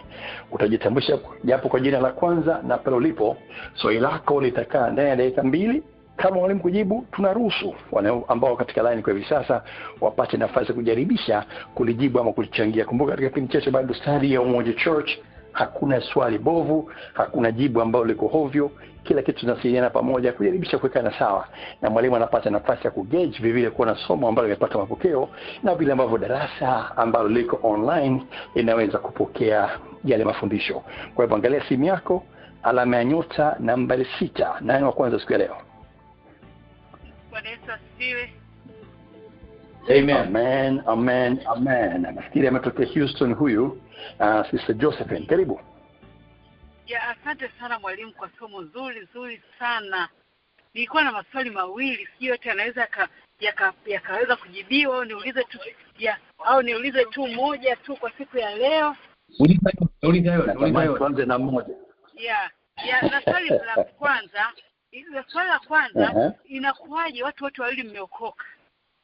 Utajitambulisha japo kwa jina la kwanza na pale ulipo. Swali lako litakaa ndani ya dakika 2. Kama mwalimu kujibu, tunaruhusu wale ambao katika line kwa hivi sasa wapate nafasi ya kujaribisha kulijibu ama kulichangia. Kumbuka katika kipindi chetu Bible Study ya Umoja Church hakuna swali bovu, hakuna jibu ambalo liko hovyo. kila kitu tunasaidiana pamoja kujaribisha kuwekana sawa, na mwalimu anapata nafasi ya kugauge vile vile kuona somo ambalo limepata mapokeo na vile ambavyo darasa ambalo liko online inaweza kupokea yale mafundisho. Kwa hivyo angalia simu yako, alama ya nyota nambari 6, nani wa kwanza siku ya leo? Bwana Yesu asifiwe. Amen, amen, amen. Nafikiri ametokea Houston huyu, Sister Josephine, karibu. Ya, asante sana mwalimu kwa somo zuri sana. Nilikuwa na maswali mawili, sio yote yanaweza yakaweza kujibiwa au niulize tu moja tu kwa siku ya leo. Uliza yote. Tuanze na moja. Na swali la kwanza, inakuwaje watu wote wawili mmeokoka?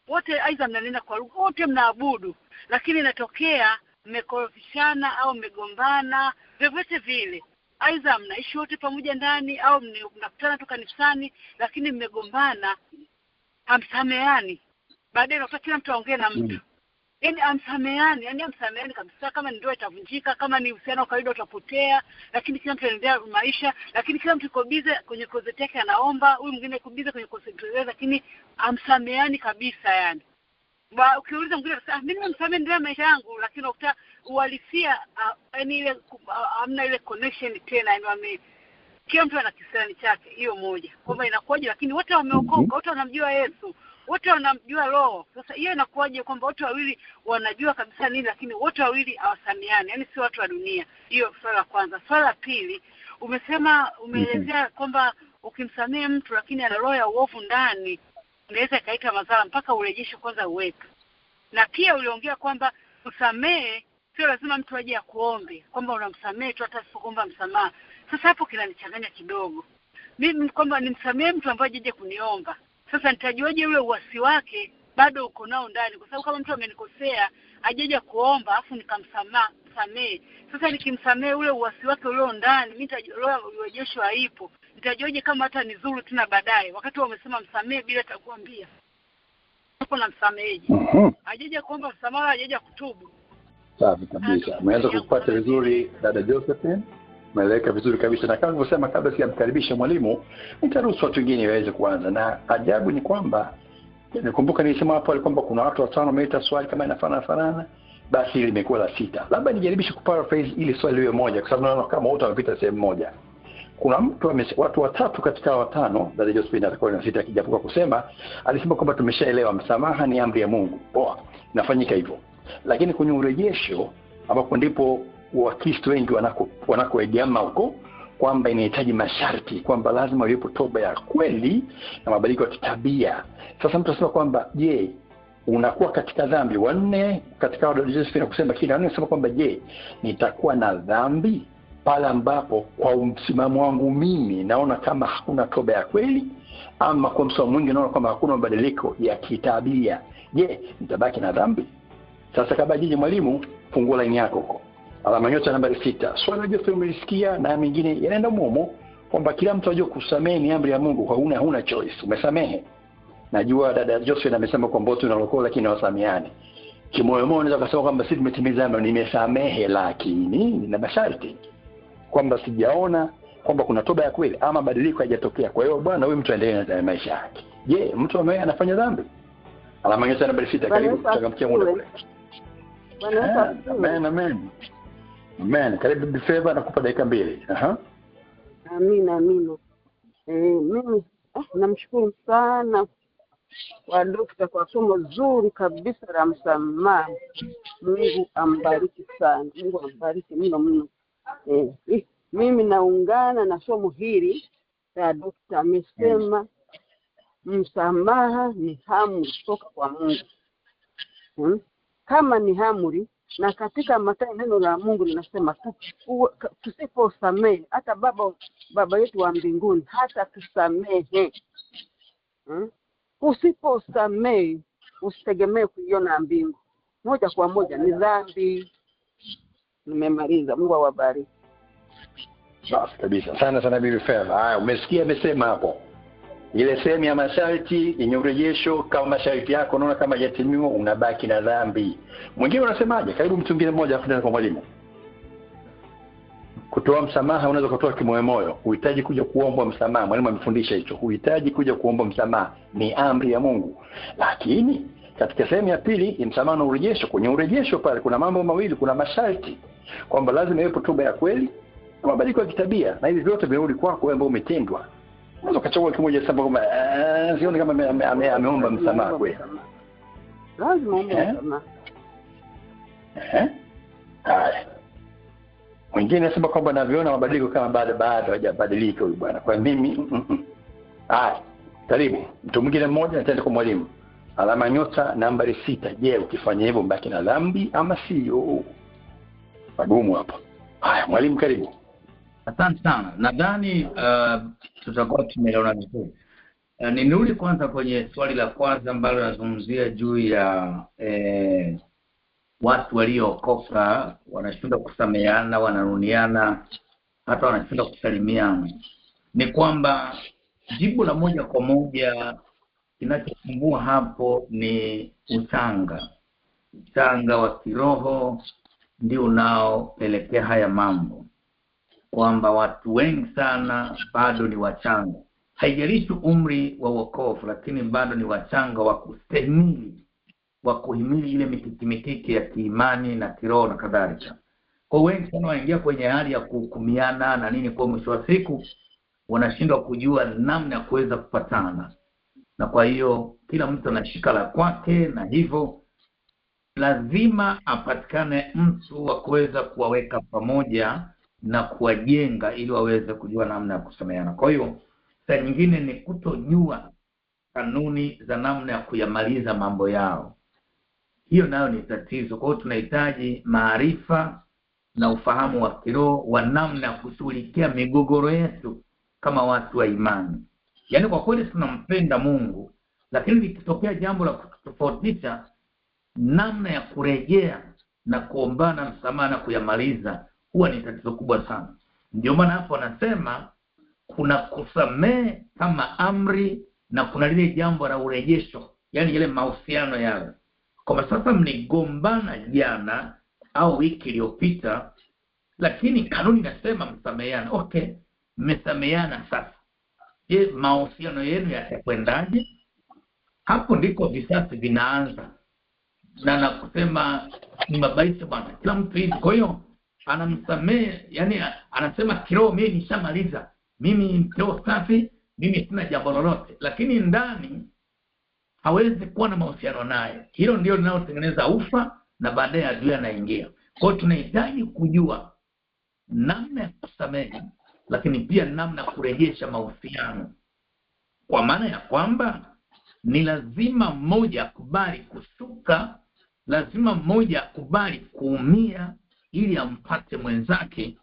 Wote aidha mnanena kwa lugha, wote mnaabudu, lakini inatokea mmekorofishana au mmegombana, vyovyote vile. Aidha mnaishi wote pamoja ndani au mnakutana tu kanisani, lakini mmegombana, hamsameani. Baadaye unakuta kila mtu aongee na mtu. Yaani hamsameani kabisa, kama ndoa itavunjika, kama ni uhusiano wa kawaida utapotea, lakini kila mtu anaendelea maisha, lakini kila mtu yuko busy kwenye closet yake anaomba, huyu mwingine yuko busy kwenye closet yake, lakini hamsameani kabisa yani. Ukiuliza mwingine sasa mimi nimsamehe ndio maisha yangu, lakini ukuta uhalisia yani ile hamna ile connection tena, yani kila mtu ana kisani chake. Hiyo moja. Kwamba inakuwaje lakini wote wameokoka, wote wanamjua Yesu, wote wanamjua Roho. Sasa hiyo inakuwaje kwamba wote wawili wanajua kabisa nini lakini wote wawili hawasamiani, yani si watu wa dunia? Hiyo swala la kwanza. Swala la pili, umeelezea kwamba ukimsamehe mtu lakini ana roho ya uovu ndani, inaweza ikaita madhara mpaka urejeshe kwanza uweke. Na pia uliongea kwamba kusamehe sio lazima mtu aje akuombe, kwamba unamsamehe tu hata usipoomba msamaha. Sasa hapo kinanichanganya kidogo. Mimi kwamba nimsamehe mtu ambaye aje kuniomba, sasa nitajuaje ule uasi wake bado uko nao ndani? Kwa sababu kama mtu amenikosea ajeje kuomba afu nikamsamehe, sasa nikimsamehe ule uasi wake ulio ndani, mimi nitajua urejesho haipo. Nitajuaje kama hata nizuru tena baadaye wakati wamesema msamehe bila atakwambia hapo na msameheje? Ajeje kuomba msamaha, ajeje kutubu. Safi kabisa. Umeanza kupata vizuri dada Josephine. Umeeleka vizuri kabisa, na kama nilivyosema kabla sijamkaribisha mwalimu, nitaruhusu watu wengine waweze kuanza. Na ajabu ni kwamba nikumbuka nilisema hapo kwamba kuna watu watano wameita swali kama inafanana, basi limekuwa la 6. Labda nijaribishe kuparaphrase ili swali liwe moja, kwa sababu naona kama wote wamepita sehemu moja. Kuna watu watatu katika watano, dada Josephine atakuwa na 6 akijapokuwa kusema alisema kwamba tumeshaelewa msamaha ni amri ya Mungu. Poa, inafanyika hivyo. Lakini kwenye urejesho ambapo ndipo Wakristo wengi wanakoegemea huko kwamba inahitaji masharti, kwamba lazima iwepo toba ya kweli na mabadiliko ya tabia. Sasa mtu anasema kwamba je, unakuwa katika dhambi? Wanne katika wale Josephine kusema kile anasema kwamba je, nitakuwa na dhambi pale ambapo kwa msimamo wangu mimi naona kama hakuna toba ya kweli, ama kwa msimamo mwingine naona kama hakuna mabadiliko ya kitabia, je, nitabaki na dhambi? Sasa kabla jiji mwalimu, fungua line yako huko. Alama nyota nambari 6. Swali la Josephine umelisikia na mengine yanaenda mumo kwamba kila mtu ajue kusamehe ni amri ya Mungu, huna choice. Umesamehe. Najua dada Josephine amesema kwamba wote tunalokoa lakini hawasameheani. Kimoyo moyo unaweza kusema kwamba sisi tumetimiza amri, nimesamehe lakini nina masharti. Kwamba sijaona kwamba kuna toba ya kweli ama badiliko haijatokea. Kwa hiyo bwana huyu mtu aendelee na maisha yake. Je, mtu ambaye anafanya dhambi? Alama nyota nambari 6, karibu tuchangamkia muda kule. Amen. Karibu Bibi Feva, nakupa dakika 2. Amina. Mimi namshukuru sana kwa dokta kwa somo zuri kabisa la msamaha. Mungu ambariki sana. Mungu ambariki mno. Mimi naungana na somo hili la dokta. Amesema msamaha ni amri kutoka kwa Mungu. Kama ni amri, na katika Mathayo neno la Mungu linasema tusiposamehe hata baba yetu wa mbinguni hata tusamehe. Usiposamehe usitegemee kuiona mbingu. Moja kwa moja ni dhambi. Nimemaliza. Mungu awabariki. Safi kabisa. Sana Bibi Feva. Haya, umesikia amesema hapo. Ile sehemu ya masharti yenye urejesho, kama masharti yako unaona kama hajatimiwa, unabaki na dhambi. Mwingine unasemaje? Karibu mtu mwingine mmoja afuatane kwa mwalimu. Kutoa msamaha unaweza kutoa kimoyomoyo, huhitaji kuja kuomba msamaha. Mwalimu amefundisha hicho, huhitaji kuja kuomba msamaha, ni amri ya Mungu. Lakini katika sehemu ya pili, msamaha na urejesho, kwenye urejesho pale kuna mambo mawili, kuna masharti kwamba lazima iwepo toba ya kweli na mabadiliko ya kitabia, na hivi vyote vinarudi kwako wewe ambao umetendwa. Unaweza kuchagua kimoja sasa kama sioni kama ameomba msamaha kweli. Lazima uombe msamaha. Haya. Mwingine anasema kwamba naviona mabadiliko kama bado hajabadilika huyu bwana. Kwa mimi haya. Karibu. Mtu mwingine mmoja ataenda kwa mwalimu. Alama nyota nambari 6. Je, ukifanya hivyo mbaki na dhambi ama sio? Magumu hapo. Haya, mwalimu karibu. Asante sana. Nadhani tutakuwa tumeelewana vizuri. Nirudi kwanza kwenye swali la kwanza ambalo nazungumzia juu ya watu waliokoka wanashindwa kusameheana, wananuniana, hata wanashindwa kusalimiana. Ni kwamba jibu la moja kwa moja kinachosumbua hapo ni uchanga wa kiroho ndio unaopelekea haya mambo, kwamba watu wengi sana bado ni wachanga. Haijalishi umri wa wokovu, lakini bado ni wachanga wa kustahimili, wa kuhimili ile mikiki ya kiimani na kiroho na kadhalika. Kwa wengi sana wanaingia kwenye hali ya kuhukumiana na nini, kwa mwisho wa siku wanashindwa kujua namna ya kuweza kupatana. Na kwa hiyo kila mtu anashika la kwake, na hivyo lazima apatikane mtu wa kuweza kuwaweka pamoja na kuwajenga ili waweze kujua namna ya kusameheana. Kwa hiyo saa nyingine ni kutojua kanuni za namna ya kuyamaliza mambo yao. Hiyo nayo ni tatizo. Kwa hiyo tunahitaji maarifa na ufahamu wa kiroho wa namna ya kushughulikia migogoro yetu kama watu wa imani. Yaani kwa kweli tunampenda Mungu, lakini likitokea jambo la kutofautisha, namna ya kurejea na kuombana msamaha na kuyamaliza huwa ni tatizo kubwa sana. Ndio maana hapo anasema kuna kusamehe kama amri na kuna lile jambo la urejesho, yaani ile mahusiano yale. Kwa sasa mligombana jana au wiki iliyopita, lakini kanuni inasema msameheane. Okay, mmesameheana sasa. Je, mahusiano yenu yatakwendaje? Hapo ndiko visasi vinaanza. Na kusema ni mabaisi bwana, kila mtu hivi. Kwa hiyo anamsamehe, yani anasema kiroho mimi nishamaliza, mimi kiroho safi, mimi sina jambo lolote, lakini ndani hawezi kuwa na mahusiano naye. Hilo ndio linalotengeneza ufa na baadaye adui anaingia. Kwa hiyo tunahitaji kujua namna ya kusamehe, lakini pia namna ya kurejesha mahusiano, kwa maana ya kwamba ni lazima mmoja akubali kushuka, lazima mmoja akubali kuumia ili ampate mwenzake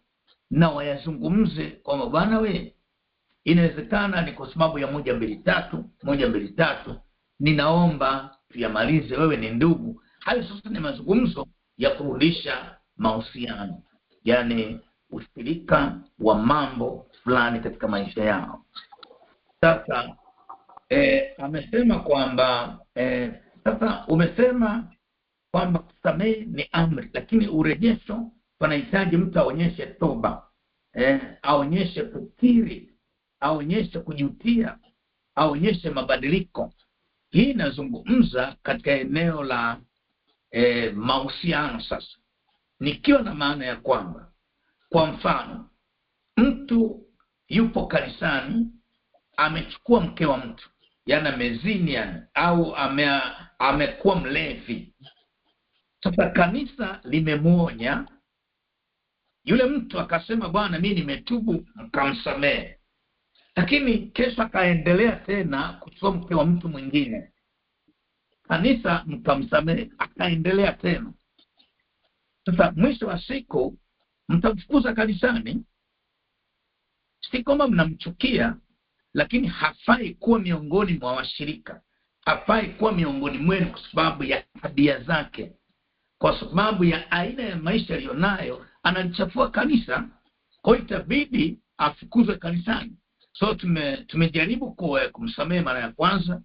na wayazungumze kwamba bwana we, inawezekana ni kwa sababu ya 1 2 3, ninaomba tuyamalize, wewe ni ndugu. Hayo sasa ni mazungumzo ya kurudisha mahusiano, yani ushirika wa mambo fulani katika maisha yao. Sasa amesema kwamba sasa umesema kwamba kusamehe ni amri, lakini urejesho panahitaji mtu aonyeshe toba, aonyeshe kukiri, aonyeshe kujutia, aonyeshe mabadiliko. Hii inazungumza katika eneo la mahusiano. Sasa nikiwa na maana ya kwamba, kwa mfano, mtu yupo kanisani amechukua mke wa mtu, yani amezini, yani au amekuwa mlevi. Sasa kanisa limemuonya yule mtu, akasema bwana mimi nimetubu, mkamsamehe. Lakini kesho akaendelea tena kuchukua mke wa mtu mwingine, kanisa mkamsamehe, akaendelea tena. Sasa mwisho wa siku mtamfukuza kanisani. Si kwamba mnamchukia, lakini hafai kuwa miongoni mwa washirika, hafai kuwa miongoni mwenu kwa sababu ya tabia zake, kwa sababu ya aina ya maisha aliyonayo, analichafua kanisa. Kwa hiyo itabidi afukuzwe kanisani. So tumejaribu kumsamehe mara ya kwanza,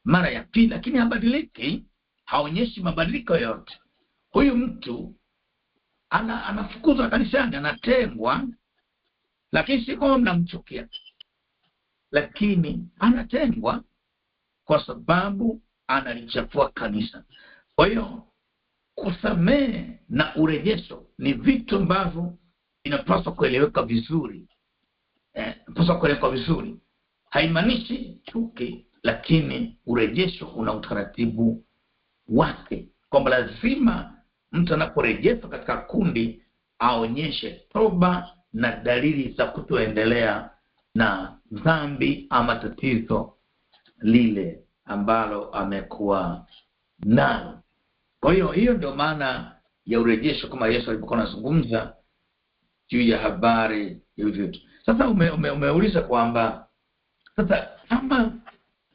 mara ya pili, lakini habadiliki, haonyeshi mabadiliko yote. Huyu mtu anafukuzwa kanisani, anatengwa, lakini si kwamba mnamchukia, lakini anatengwa kwa sababu analichafua kanisa. Kwa hiyo kusamehe na urejesho ni vitu ambavyo inapaswa kueleweka vizuri. Haimaanishi chuki, lakini urejesho una utaratibu wake, kwamba lazima mtu anaporejeshwa katika kundi aonyeshe toba na dalili za kutoendelea na dhambi ama tatizo lile ambalo amekuwa nalo. Kwa hiyo ndio maana ya urejesho, kama Yesu alipokuwa anazungumza juu ya habari ya vitu. Sasa umeuliza kwamba sasa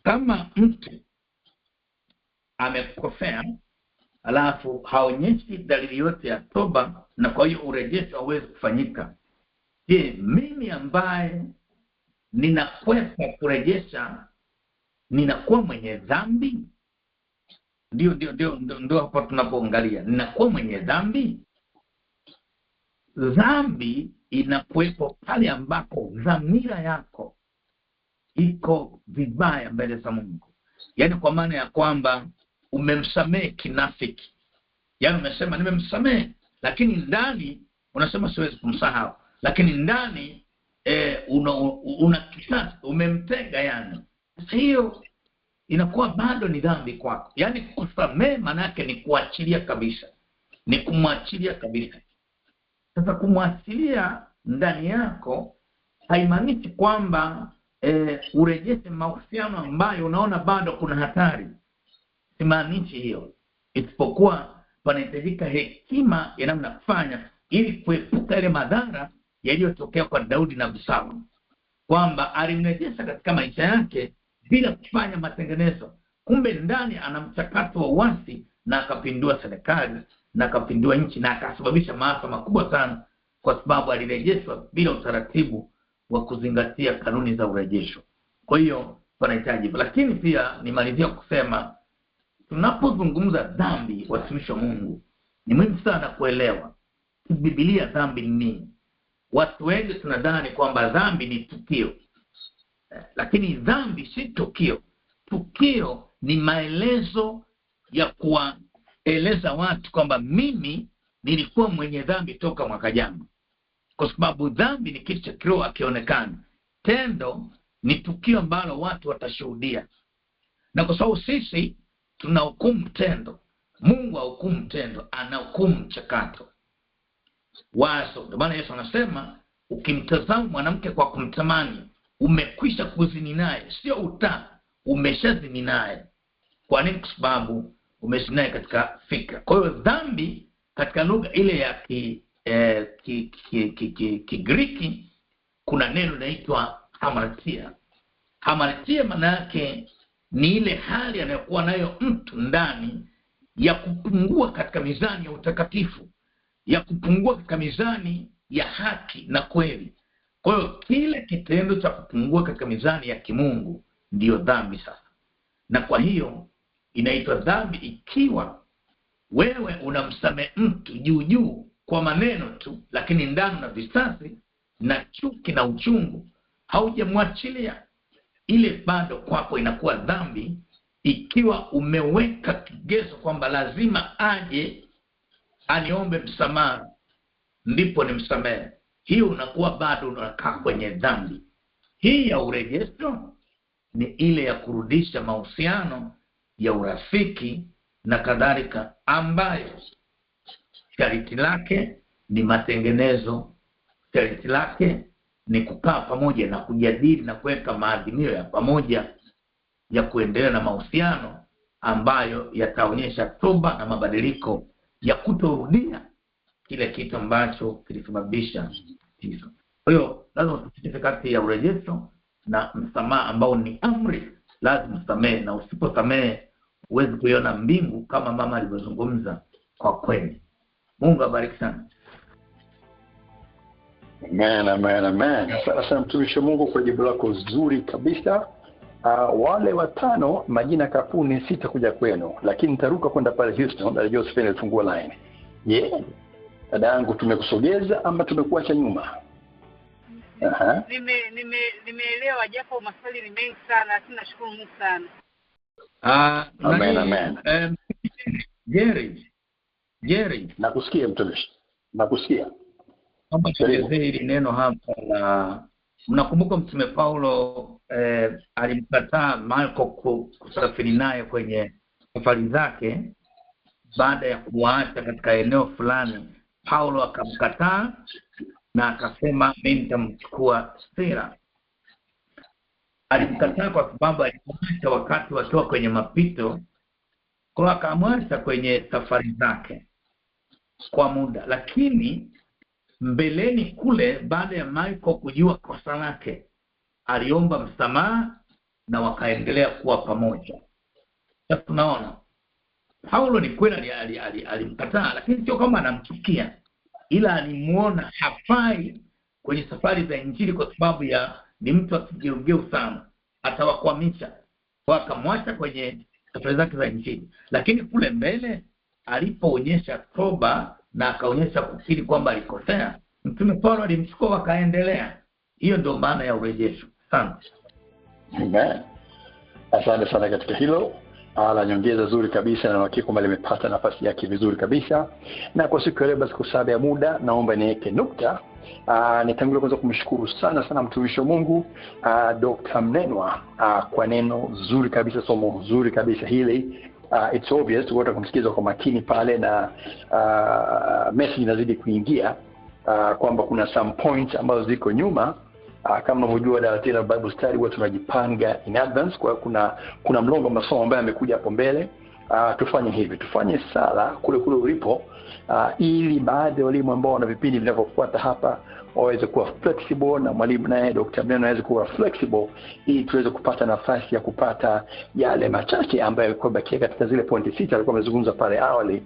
kama mtu amekosea alafu haonyeshi dalili yote ya toba, na kwa hiyo urejesho hauwezi kufanyika, je, mimi ambaye ninakwepa kurejesha ninakuwa mwenye dhambi? Ndio hapo tunapoangalia, ninakuwa mwenye dhambi. Dhambi inakuwepo pale ambapo dhamira yako iko vibaya mbele za Mungu. Yaani kwa maana ya kwamba umemsamehe kinafiki. Yaani umesema nimemsamehe, lakini ndani unasema siwezi kumsahau, lakini ndani una kisasi, umemtega yani. Sasa hiyo inakuwa bado ni dhambi kwako. Yaani kusamehe maana yake ni kuachilia kabisa. Ni kumwachilia kabisa. Sasa kumwachilia ndani yako haimaanishi kwamba urejeshe mahusiano ambayo unaona bado kuna hatari. Simaanishi hiyo. Isipokuwa panahitajika hekima ya namna kufanya ili kuepuka ile madhara yaliyotokea kwa Daudi na Absalom, kwamba alimrejesha katika maisha yake bila kufanya matengenezo. Kumbe ndani ana mchakato wa uasi, na akapindua serikali na akapindua nchi na akasababisha maafa makubwa sana, kwa sababu alirejeshwa bila utaratibu wa kuzingatia kanuni za urejesho. Kwa hiyo panahitaji. Lakini pia nimalizia kusema, tunapozungumza dhambi, watumishi wa Mungu, ni muhimu sana kuelewa Biblia dhambi ni nini. Watu wengi tunadhani kwamba dhambi ni tukio, lakini dhambi si tukio. Tukio ni maelezo ya kuwaeleza watu kwamba mimi nilikuwa mwenye dhambi toka mwaka jana, kwa sababu dhambi ni kitu cha kiroho akionekana. Tendo ni tukio ambalo watu watashuhudia, na kwa sababu sisi tunahukumu tendo, Mungu hahukumu tendo, anahukumu mchakato. Wazo, ndio maana Yesu anasema ukimtazama mwanamke kwa kumtamani umekwisha kuzini naye, sio umeshazini naye. Kwa nini? Kwa sababu umezini naye katika fikra. Kwa hiyo dhambi katika lugha ile ya Kigiriki kuna neno linaloitwa hamartia. Hamartia maana yake ni ile hali anayokuwa nayo mtu ndani ya kupungua katika mizani ya utakatifu, ya kupungua katika mizani ya haki na kweli. Kwa hiyo kile kitendo cha kupungua katika mizani ya kimungu ndiyo dhambi sasa. Na kwa hiyo inaitwa dhambi ikiwa wewe unamsamehe mtu juu kwa maneno tu, lakini ndani na visasi na chuki na uchungu haujamwachilia, ile bado kwako inakuwa dhambi. Ikiwa umeweka kigezo kwamba lazima aje aniombe msamaha ndipo nimsamehe, hiyo unakuwa bado unakaa kwenye dhambi. Hii ya urejesho ni ile ya kurudisha mahusiano ya urafiki na kadhalika, ambayo sharti lake ni matengenezo, sharti lake ni kukaa pamoja na kujadili na kuweka maadhimio ya pamoja ya kuendelea na mahusiano ambayo yataonyesha toba na mabadiliko ya kutorudia kile kitu ambacho kilisababisha hizo. Kwa hiyo lazima tufike kati ya urejesho na msamaha ambao ni amri. Lazima usamehe, na usiposamehe huwezi kuiona mbingu kama mama alivyozungumza. Kwa kweli Mungu abariki sana. Amen. Sasa mtumishi wa Mungu kwa jibu lako zuri kabisa. Wale watano majina kapuni sitakuja kwenu, lakini nitaruka kwenda pale Houston. Dada Josephine alifungua line. Dada yangu, tumekusogeza ama tumekuacha nyuma? Aha. Nimeelewa japo maswali ni mengi sana, lakini nashukuru Mungu sana. Amen. Jerry. Nakusikia mtumishi. Nakusikia. Kama tuelezee hili neno hapa la mnakumbuka Mtume Paulo alimkataa Marko kusafiri naye kwenye safari zake baada ya kuacha katika eneo fulani. Paulo akamkataa na akasema mimi nitamchukua Sila. Alimkataa kwa sababu alimwacha wakati wakiwa kwenye mapito, kwa akamwacha kwenye safari zake kwa muda, lakini mbeleni kule baada ya Marko kujua kosa lake aliomba msamaha na wakaendelea kuwa pamoja. Sasa tunaona Paulo ni kweli alimkataa, lakini sio kama anamchukia, ila alimuona hafai kwenye safari za Injili kwa sababu ni mtu akigeugeu sana, atawakwamisha, kwa akamwacha kwenye safari zake za Injili. Lakini kule mbele alipoonyesha toba na akaonyesha kukiri kwamba alikosea, Mtume Paulo alimchukua wakaendelea. Hiyo ndio maana ya urejesho. Amen. Asante sana katika hilo. La nyongeza zuri kabisa, na hakika kwamba limepata nafasi yake vizuri kabisa. Na kwa siku ya leo basi, kwa sababu ya muda, naomba niweke nukta. Nitangulia kwanza kumshukuru sana mtumishi wa Mungu Dr. Mnenwa kwa neno zuri kabisa, somo zuri kabisa hili. It's obvious wote kumsikiza kwa makini pale, na message inazidi kuingia kwamba kuna some points ambazo ziko nyuma. Kama unavyojua Dalatela Bible Study huwa tunajipanga in advance, kwa kuna mlongo wa masomo ambayo amekuja hapo mbele. Tufanye hivi, tufanye sala kule ulipo, ili baadhi ya walimu ambao wana vipindi vinavyofuata hapa waweze kuwa flexible, na mwalimu naye Dr. Mnenwa aweze kuwa flexible, ili tuweze kupata nafasi ya kupata yale machache ambayo yalikuwa bakia katika zile pointi 6 alikuwa amezungumza pale awali,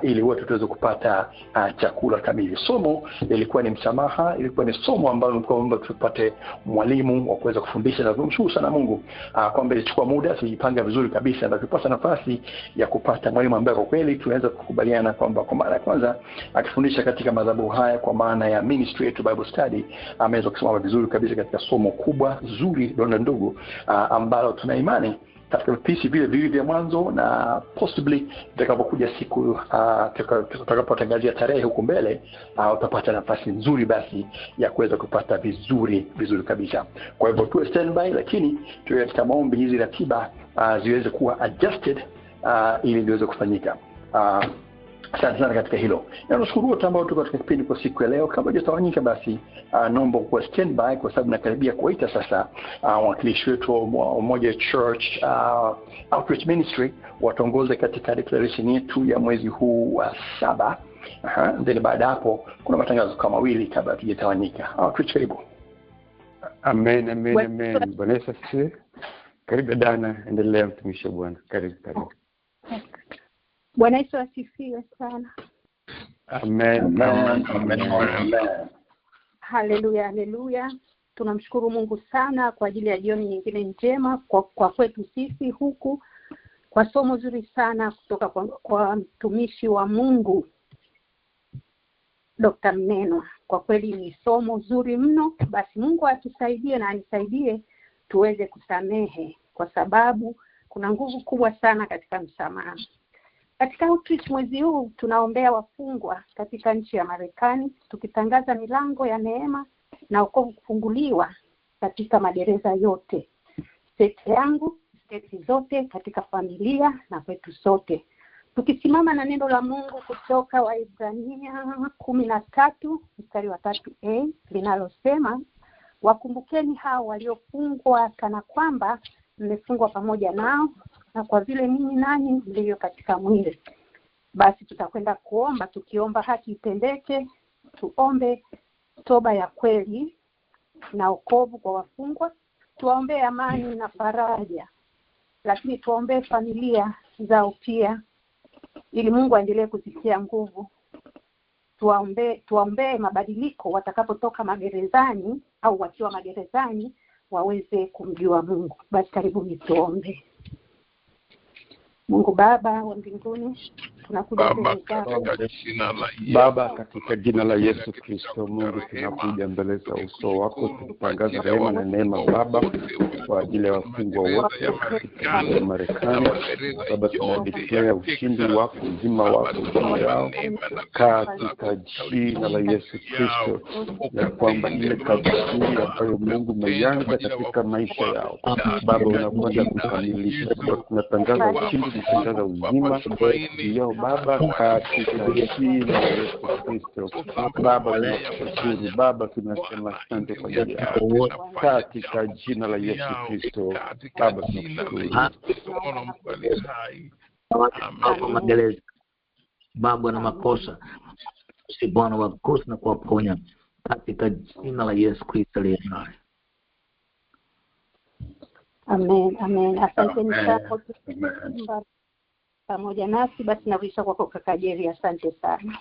ili wote tuweze kupata chakula kamili. Somo lilikuwa ni msamaha, ilikuwa ni somo ambalo mkomba tupate mwalimu wa kuweza kufundisha, na tunamshukuru sana Mungu kwamba ilichukua muda, tujipanga vizuri kabisa, na tupata nafasi ya kupata mwalimu ambaye kwa kweli tunaweza kukubaliana kwamba kwa mara ya kwanza akifundisha katika madhabahu haya kwa maana ya Ministry yetu Bible Study ameweza kusimama vizuri kabisa katika somo kubwa zuri donda ndugu, ambalo tuna imani katika vipisi vile vya mwanzo, na possibly tutakapokuja siku tutakapotangazia tarehe huko mbele, utapata nafasi nzuri basi ya kuweza kupata vizuri kabisa. Kwa hivyo tuwe standby, lakini tuwe katika maombi hizi ratiba ziweze kuwa adjusted ili ziweze kufanyika. Asante sana katika hilo. Na nashukuru wote ambao tuko katika kipindi kwa siku ya leo. Kama hujatawanyika basi naomba kwa standby, kwa sababu nakaribia kuita sasa wakilishi wetu wa Moja Church Outreach Ministry wataongoza katika declaration yetu ya mwezi huu wa 7. Then baada hapo kuna matangazo kama mawili kabla tujatawanyika. Outreach, karibu. Amen. Bwana Yesu asifiwe. Karibu dana, endelea mtumishi wa Bwana. Karibu. Bwana Yesu asifiwe sana. Amen. Haleluya. Tunamshukuru Mungu sana kwa ajili ya jioni nyingine njema kwa kwetu sisi huku, kwa somo zuri sana kutoka kwa mtumishi wa Mungu Dr. Mnenwa. Kwa kweli ni somo zuri mno. Basi Mungu atusaidie na anisaidie tuweze kusamehe, kwa sababu kuna nguvu kubwa sana katika msamaha. Katika outreach mwezi huu tunaombea wafungwa katika nchi ya Marekani, tukitangaza milango ya neema na wokovu kufunguliwa katika magereza yote, state yangu, state zote, katika familia na kwetu sote. Tukisimama na neno la Mungu kutoka Waebrania 13 mstari wa 3a linalosema, wakumbukeni hao waliofungwa kana kwamba mmefungwa pamoja nao, na kwa vile ninyi nanyi mlivyo katika mwili. Basi tutakwenda kuomba, tukiomba haki itendeke. Tuombe toba ya kweli na wokovu kwa wafungwa, tuombe amani na faraja, lakini tuombe familia zao pia, ili Mungu aendelee kuzitia nguvu. Tuombe mabadiliko watakapotoka magerezani au wakiwa magerezani waweze kumjua Mungu. Basi karibu tuombe. Mungu Baba wa mbinguni, tunakuja Baba, mbele zako. katika jina la Yesu, Baba, katika jina la Yesu Kristo, Mungu, tunakuja mbele za uso wako tukitangaza rehema na neema Baba kwa ajili ya wafungwa wote katika Marekani. Baba, tunadeclare ushindi wako, uzima wako juu yao katika jina la Yesu Kristo, ya kwamba ile kazi ambayo Mungu umeianza katika maisha yao Baba unakwenda kukamilisha. Tunatangaza ushindi, tunatangaza uzima juu yao Baba katika jina la Yesu Kristo. Baba tunashukuru Baba, tunasema asante kwa ajili yao katika jina la Yesu Kristo. Baba tunashukuru. Hapo magereza Baba na makosa si Bwana wa kosa na kuwaponya katika jina la Yesu Kristo aliye hai. Amen, amen. Asanteni sana pamoja nasi. Basi narudisha kwako kaka Jerry, asante sana.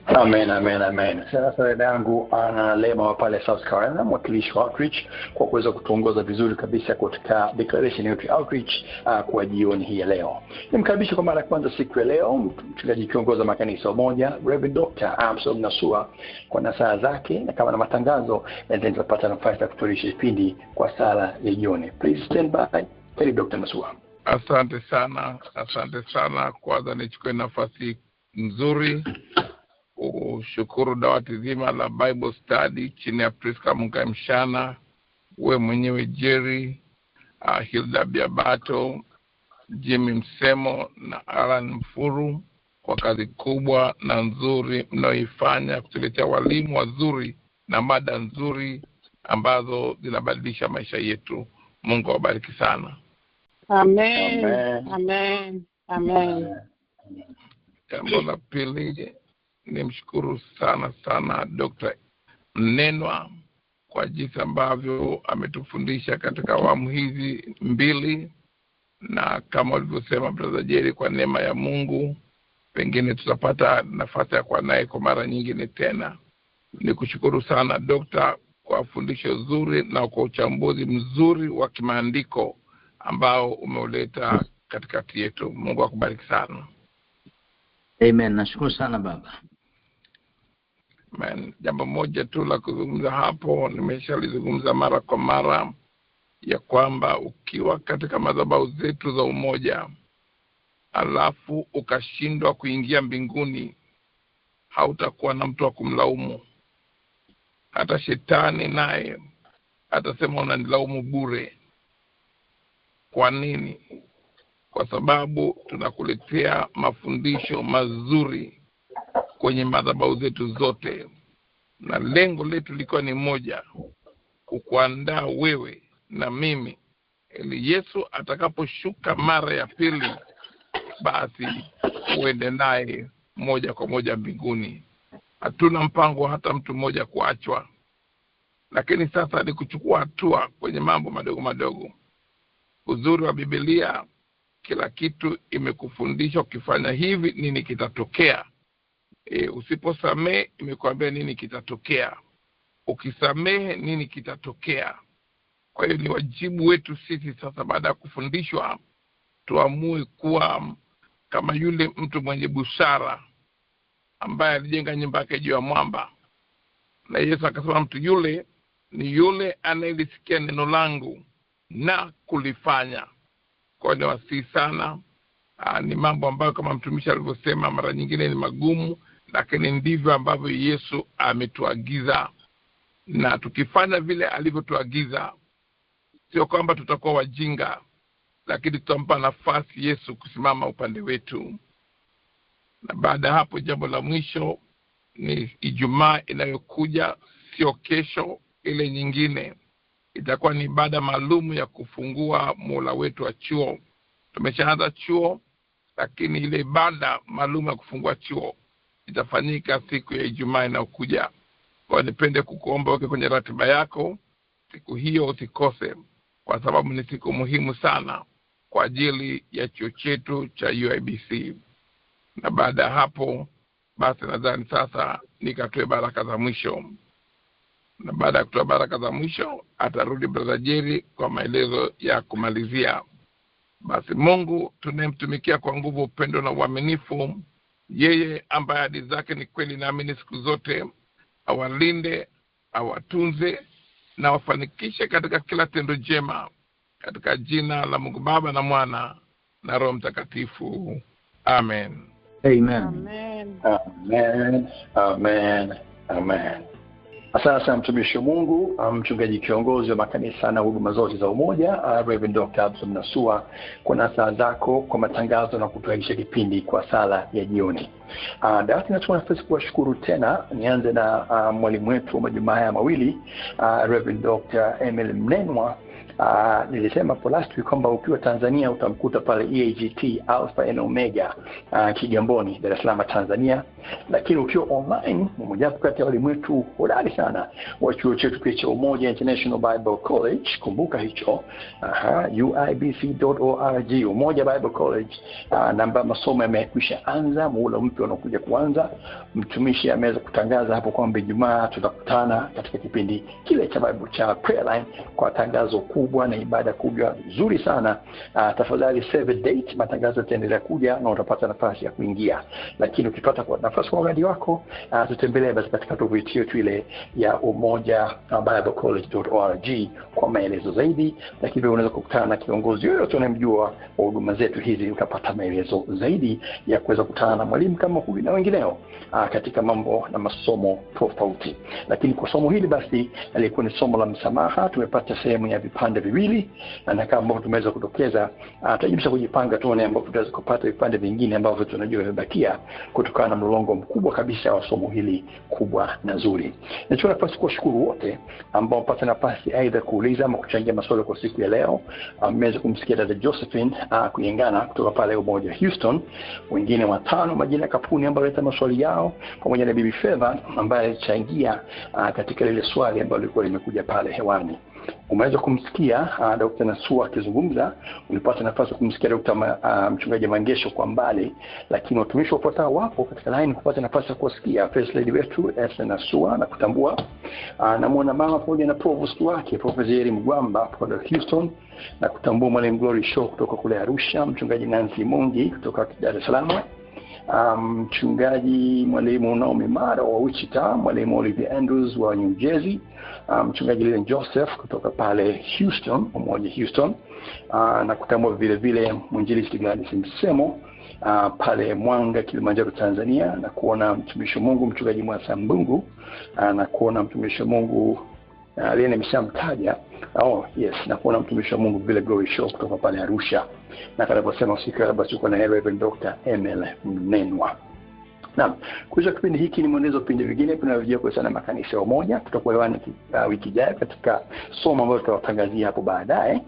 Amen, amen, amen. Sasa dada yangu Ana Lema wa pale South Carolina, mwakilishi wa Outreach, kwa kuweza kutuongoza vizuri kabisa katika declaration yetu ya Outreach kwa jioni hii ya leo. Nimkaribisha kwa mara ya kwanza siku ya leo mchungaji kiongoza makanisa umoja Reverend Dr. Amson Nasua kwa nasaa zake, na kama na matangazo na then tutapata nafasi ya kutulisha kipindi kwa sala ya jioni. Please stand by. Reverend Dr. Nasua. Asante sana. Kwanza nichukue nafasi nzuri ushukuru dawati zima la Bible Study chini ya Priska Mungai Mshana, uwe mwenyewe Jerry, Hilda Biabato, Jimmy Msemo na Alan Mfuru kwa kazi kubwa na nzuri mnaoifanya kutuletea walimu wazuri na mada nzuri ambazo zinabadilisha maisha yetu. Mungu awabariki sana. Amen. Amen. Amen. Jambo la pili, nimshukuru sana Dr. Mnenwa kwa jinsi ambavyo ametufundisha katika awamu hizi mbili, na kama walivyosema brother Jerry, kwa neema ya Mungu pengine tutapata nafasi ya kuwa naye kwa mara nyingine tena. Nikushukuru sana Dr. kwa fundisho zuri na kwa uchambuzi mzuri wa kimaandiko ambao umeuleta katikati yetu. Mungu akubariki sana. Amen. Nashukuru sana baba. Amen. Jambo moja tu la kuzungumza hapo, nimeshalizungumza mara kwa mara, ya kwamba ukiwa katika madhabahu zetu za umoja alafu ukashindwa kuingia mbinguni, hautakuwa na mtu wa kumlaumu. Hata shetani naye atasema unanilaumu bure. Kwa nini? Kwa sababu tunakuletea mafundisho mazuri kwenye madhabahu zetu zote, na lengo letu liko ni moja, kukuandaa wewe na mimi ili Yesu atakaposhuka mara ya pili basi uende naye moja kwa moja mbinguni. Hatuna mpango hata mtu mmoja kuachwa, lakini sasa ni kuchukua hatua kwenye mambo madogo madogo. Uzuri wa Biblia, kila kitu imekufundisha ukifanya hivi nini kitatokea. Usiposamehe imekuambia nini kitatokea, ukisamehe nini kitatokea. Kwa hiyo ni wajibu wetu sisi sasa, baada ya kufundishwa, tuamue kuwa kama yule mtu mwenye busara ambaye alijenga nyumba yake juu ya mwamba. Na Yesu akasema mtu yule ni yule anayelisikia neno langu na kulifanya. Kwa hiyo wasi sana, ni mambo ambayo kama mtumishi alivyosema mara nyingine ni magumu, lakini ndivyo ambavyo Yesu ametuagiza, na tukifanya vile alivyotuagiza sio kwamba tutakuwa wajinga, lakini tutampa nafasi Yesu kusimama upande wetu. Na baada hapo, jambo la mwisho ni Ijumaa inayokuja, sio kesho, ile nyingine itakuwa ni ibada maalum ya kufungua muhula wetu wa chuo. Tumeshaanza chuo, lakini ile ibada maalum ya kufungua chuo itafanyika siku ya Ijumaa inayokuja. Kwa nipende kukuomba weke kwenye ratiba yako siku hiyo, usikose, kwa sababu ni siku muhimu sana kwa ajili ya chuo chetu cha UIBC. Na baada hapo basi nadhani sasa nikatoe baraka za mwisho, na baada ya kutoa baraka za mwisho atarudi brother Jerry kwa maelezo ya kumalizia. Basi Mungu tunayemtumikia kwa nguvu, upendo na uaminifu, yeye ambaye ahadi zake ni kweli na amini siku zote, awalinde, awatunze na wafanikishe katika kila tendo jema, katika jina la Mungu Baba na Mwana na Roho Mtakatifu. Amen. Amen. Amen. Amen. Amen. Amen. Asante sana mtumishi wa Mungu, mchungaji kiongozi wa makanisa na huduma zote za umoja, Reverend Dr. Absalom Nasua, kwa nasaha zako kwa matangazo na kutuaisha kipindi kwa sala ya jioni. Dawati nachukua nafasi kuwashukuru tena. Nianze na mwalimu wetu wa majumaa haya mawili, Reverend Dr. Emil Mnenwa. Nilisema for last week kwamba ukiwa Tanzania utamkuta pale EAGT Alpha and Omega Kigamboni, Dar es Salaam, Tanzania. Lakini ukiwa online, mmoja kati ya walimu wetu hodari sana wa chuo chetu pia cha Umoja International Bible College, kumbuka hicho, uibc.org, Umoja Bible College. Namba masomo yamekwisha anza, muhula mpya unakuja kuanza. Mtumishi ameweza kutangaza hapo kwamba Ijumaa tutakutana katika kipindi kile cha Bible cha Prayer Line kwa tangazo kubwa na ibada kubwa nzuri sana. Tafadhali save date, matangazo yataendelea kuja na utapata nafasi ya kuingia. Lakini ukipata kwa nafasi kwa wakati wako, tutembelee basi katika tovuti yetu ile ya Umoja biblecollege.org kwa maelezo zaidi. Lakini unaweza kukutana na kiongozi yoyote unayemjua wa huduma zetu hizi, ukapata maelezo zaidi ya kuweza kukutana na mwalimu kama huyu na wengineo katika mambo na masomo tofauti. Lakini kwa somo hili basi alikuwa ni somo la msamaha. Tumepata sehemu ya vipande viwili, na kama ambavyo tumeweza kutokeza, tutajibisha kujipanga tuone ambapo tutaweza kupata vipande vingine ambavyo tunajua vimebakia kutokana na mlolongo mkubwa kabisa wa somo hili kubwa na zuri. Nachukua nafasi kuwashukuru wote ambao wamepata nafasi aidha kuuliza ama kuchangia maswali kwa siku ya leo. Mmeweza kumsikia dada Josephine Kuyengana kutoka pale Umoja Houston, wengine watano majina kampuni ambao waleta maswali yao, pamoja na Bibi Feva ambaye alichangia katika lile swali ambalo lilikuwa limekuja pale hewani. Umeweza kumsikia Dr. Nasua akizungumza, ulipata nafasi kumsikia Dr. Mchungaji Mangesho kwa mbali, lakini watumishi wafuatao wapo katika line kupata nafasi ya kusikia. First Lady wetu Esther Nasua na kutambua, na mwana mama pamoja na provost wake Professor Jerry Mgwamba kutoka Houston, na kutambua Mwalimu Glory Show kutoka kule Arusha, Mchungaji Nancy Mungi kutoka Dar es Salaam, Mchungaji Mwalimu Naomi Mara wa Wichita, Mwalimu Olivia Andrews wa New Jersey, Mchungaji Lilian Joseph kutoka pale Houston, Umoja Houston, na kutambua vile vile Mwinjilisti Gladys Msemo pale Mwanga, Kilimanjaro, Tanzania, na kuona mtumishi wa Mungu Mchungaji Mwasa Mbungu, na kuona mtumishi wa Mungu aliye nimeshamtaja, na kuona mtumishi wa Mungu vile Glory Show kutoka pale Arusha, na kama sema usiku basi uko na Reverend Dr. Emil Mnenwa. Naam, kwa kipindi hiki ni mwendelezo vipindi vingine tunavyojia kwa sana makanisa ya Umoja. Tutakuwa hewani wiki ijayo katika somo ambalo tutawatangazia hapo baadaye.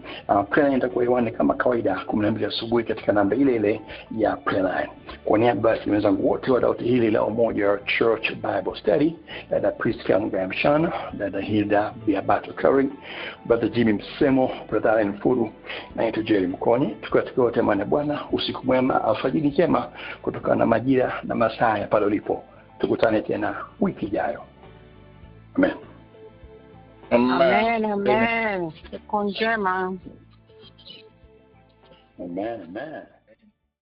Prayer line itakuwa hewani kama kawaida 12 asubuhi katika namba ile ile ya prayer line. Kwa niaba basi wenzangu wote wa dawati hili la Umoja Church Bible Study, dada Priska Mgamshana, dada Hilda Biabato Curry, brother Jimmy Msemo, brother Allen Furu, na ito Jerry Mkonyi, tukiwa wote maana Bwana, usiku mwema, alfajiri njema kutokana na majira na masaa ya pale ulipo. Tukutane tena wiki ijayo. Amen. Amen. Amen. Siku njema. Amen. Amen.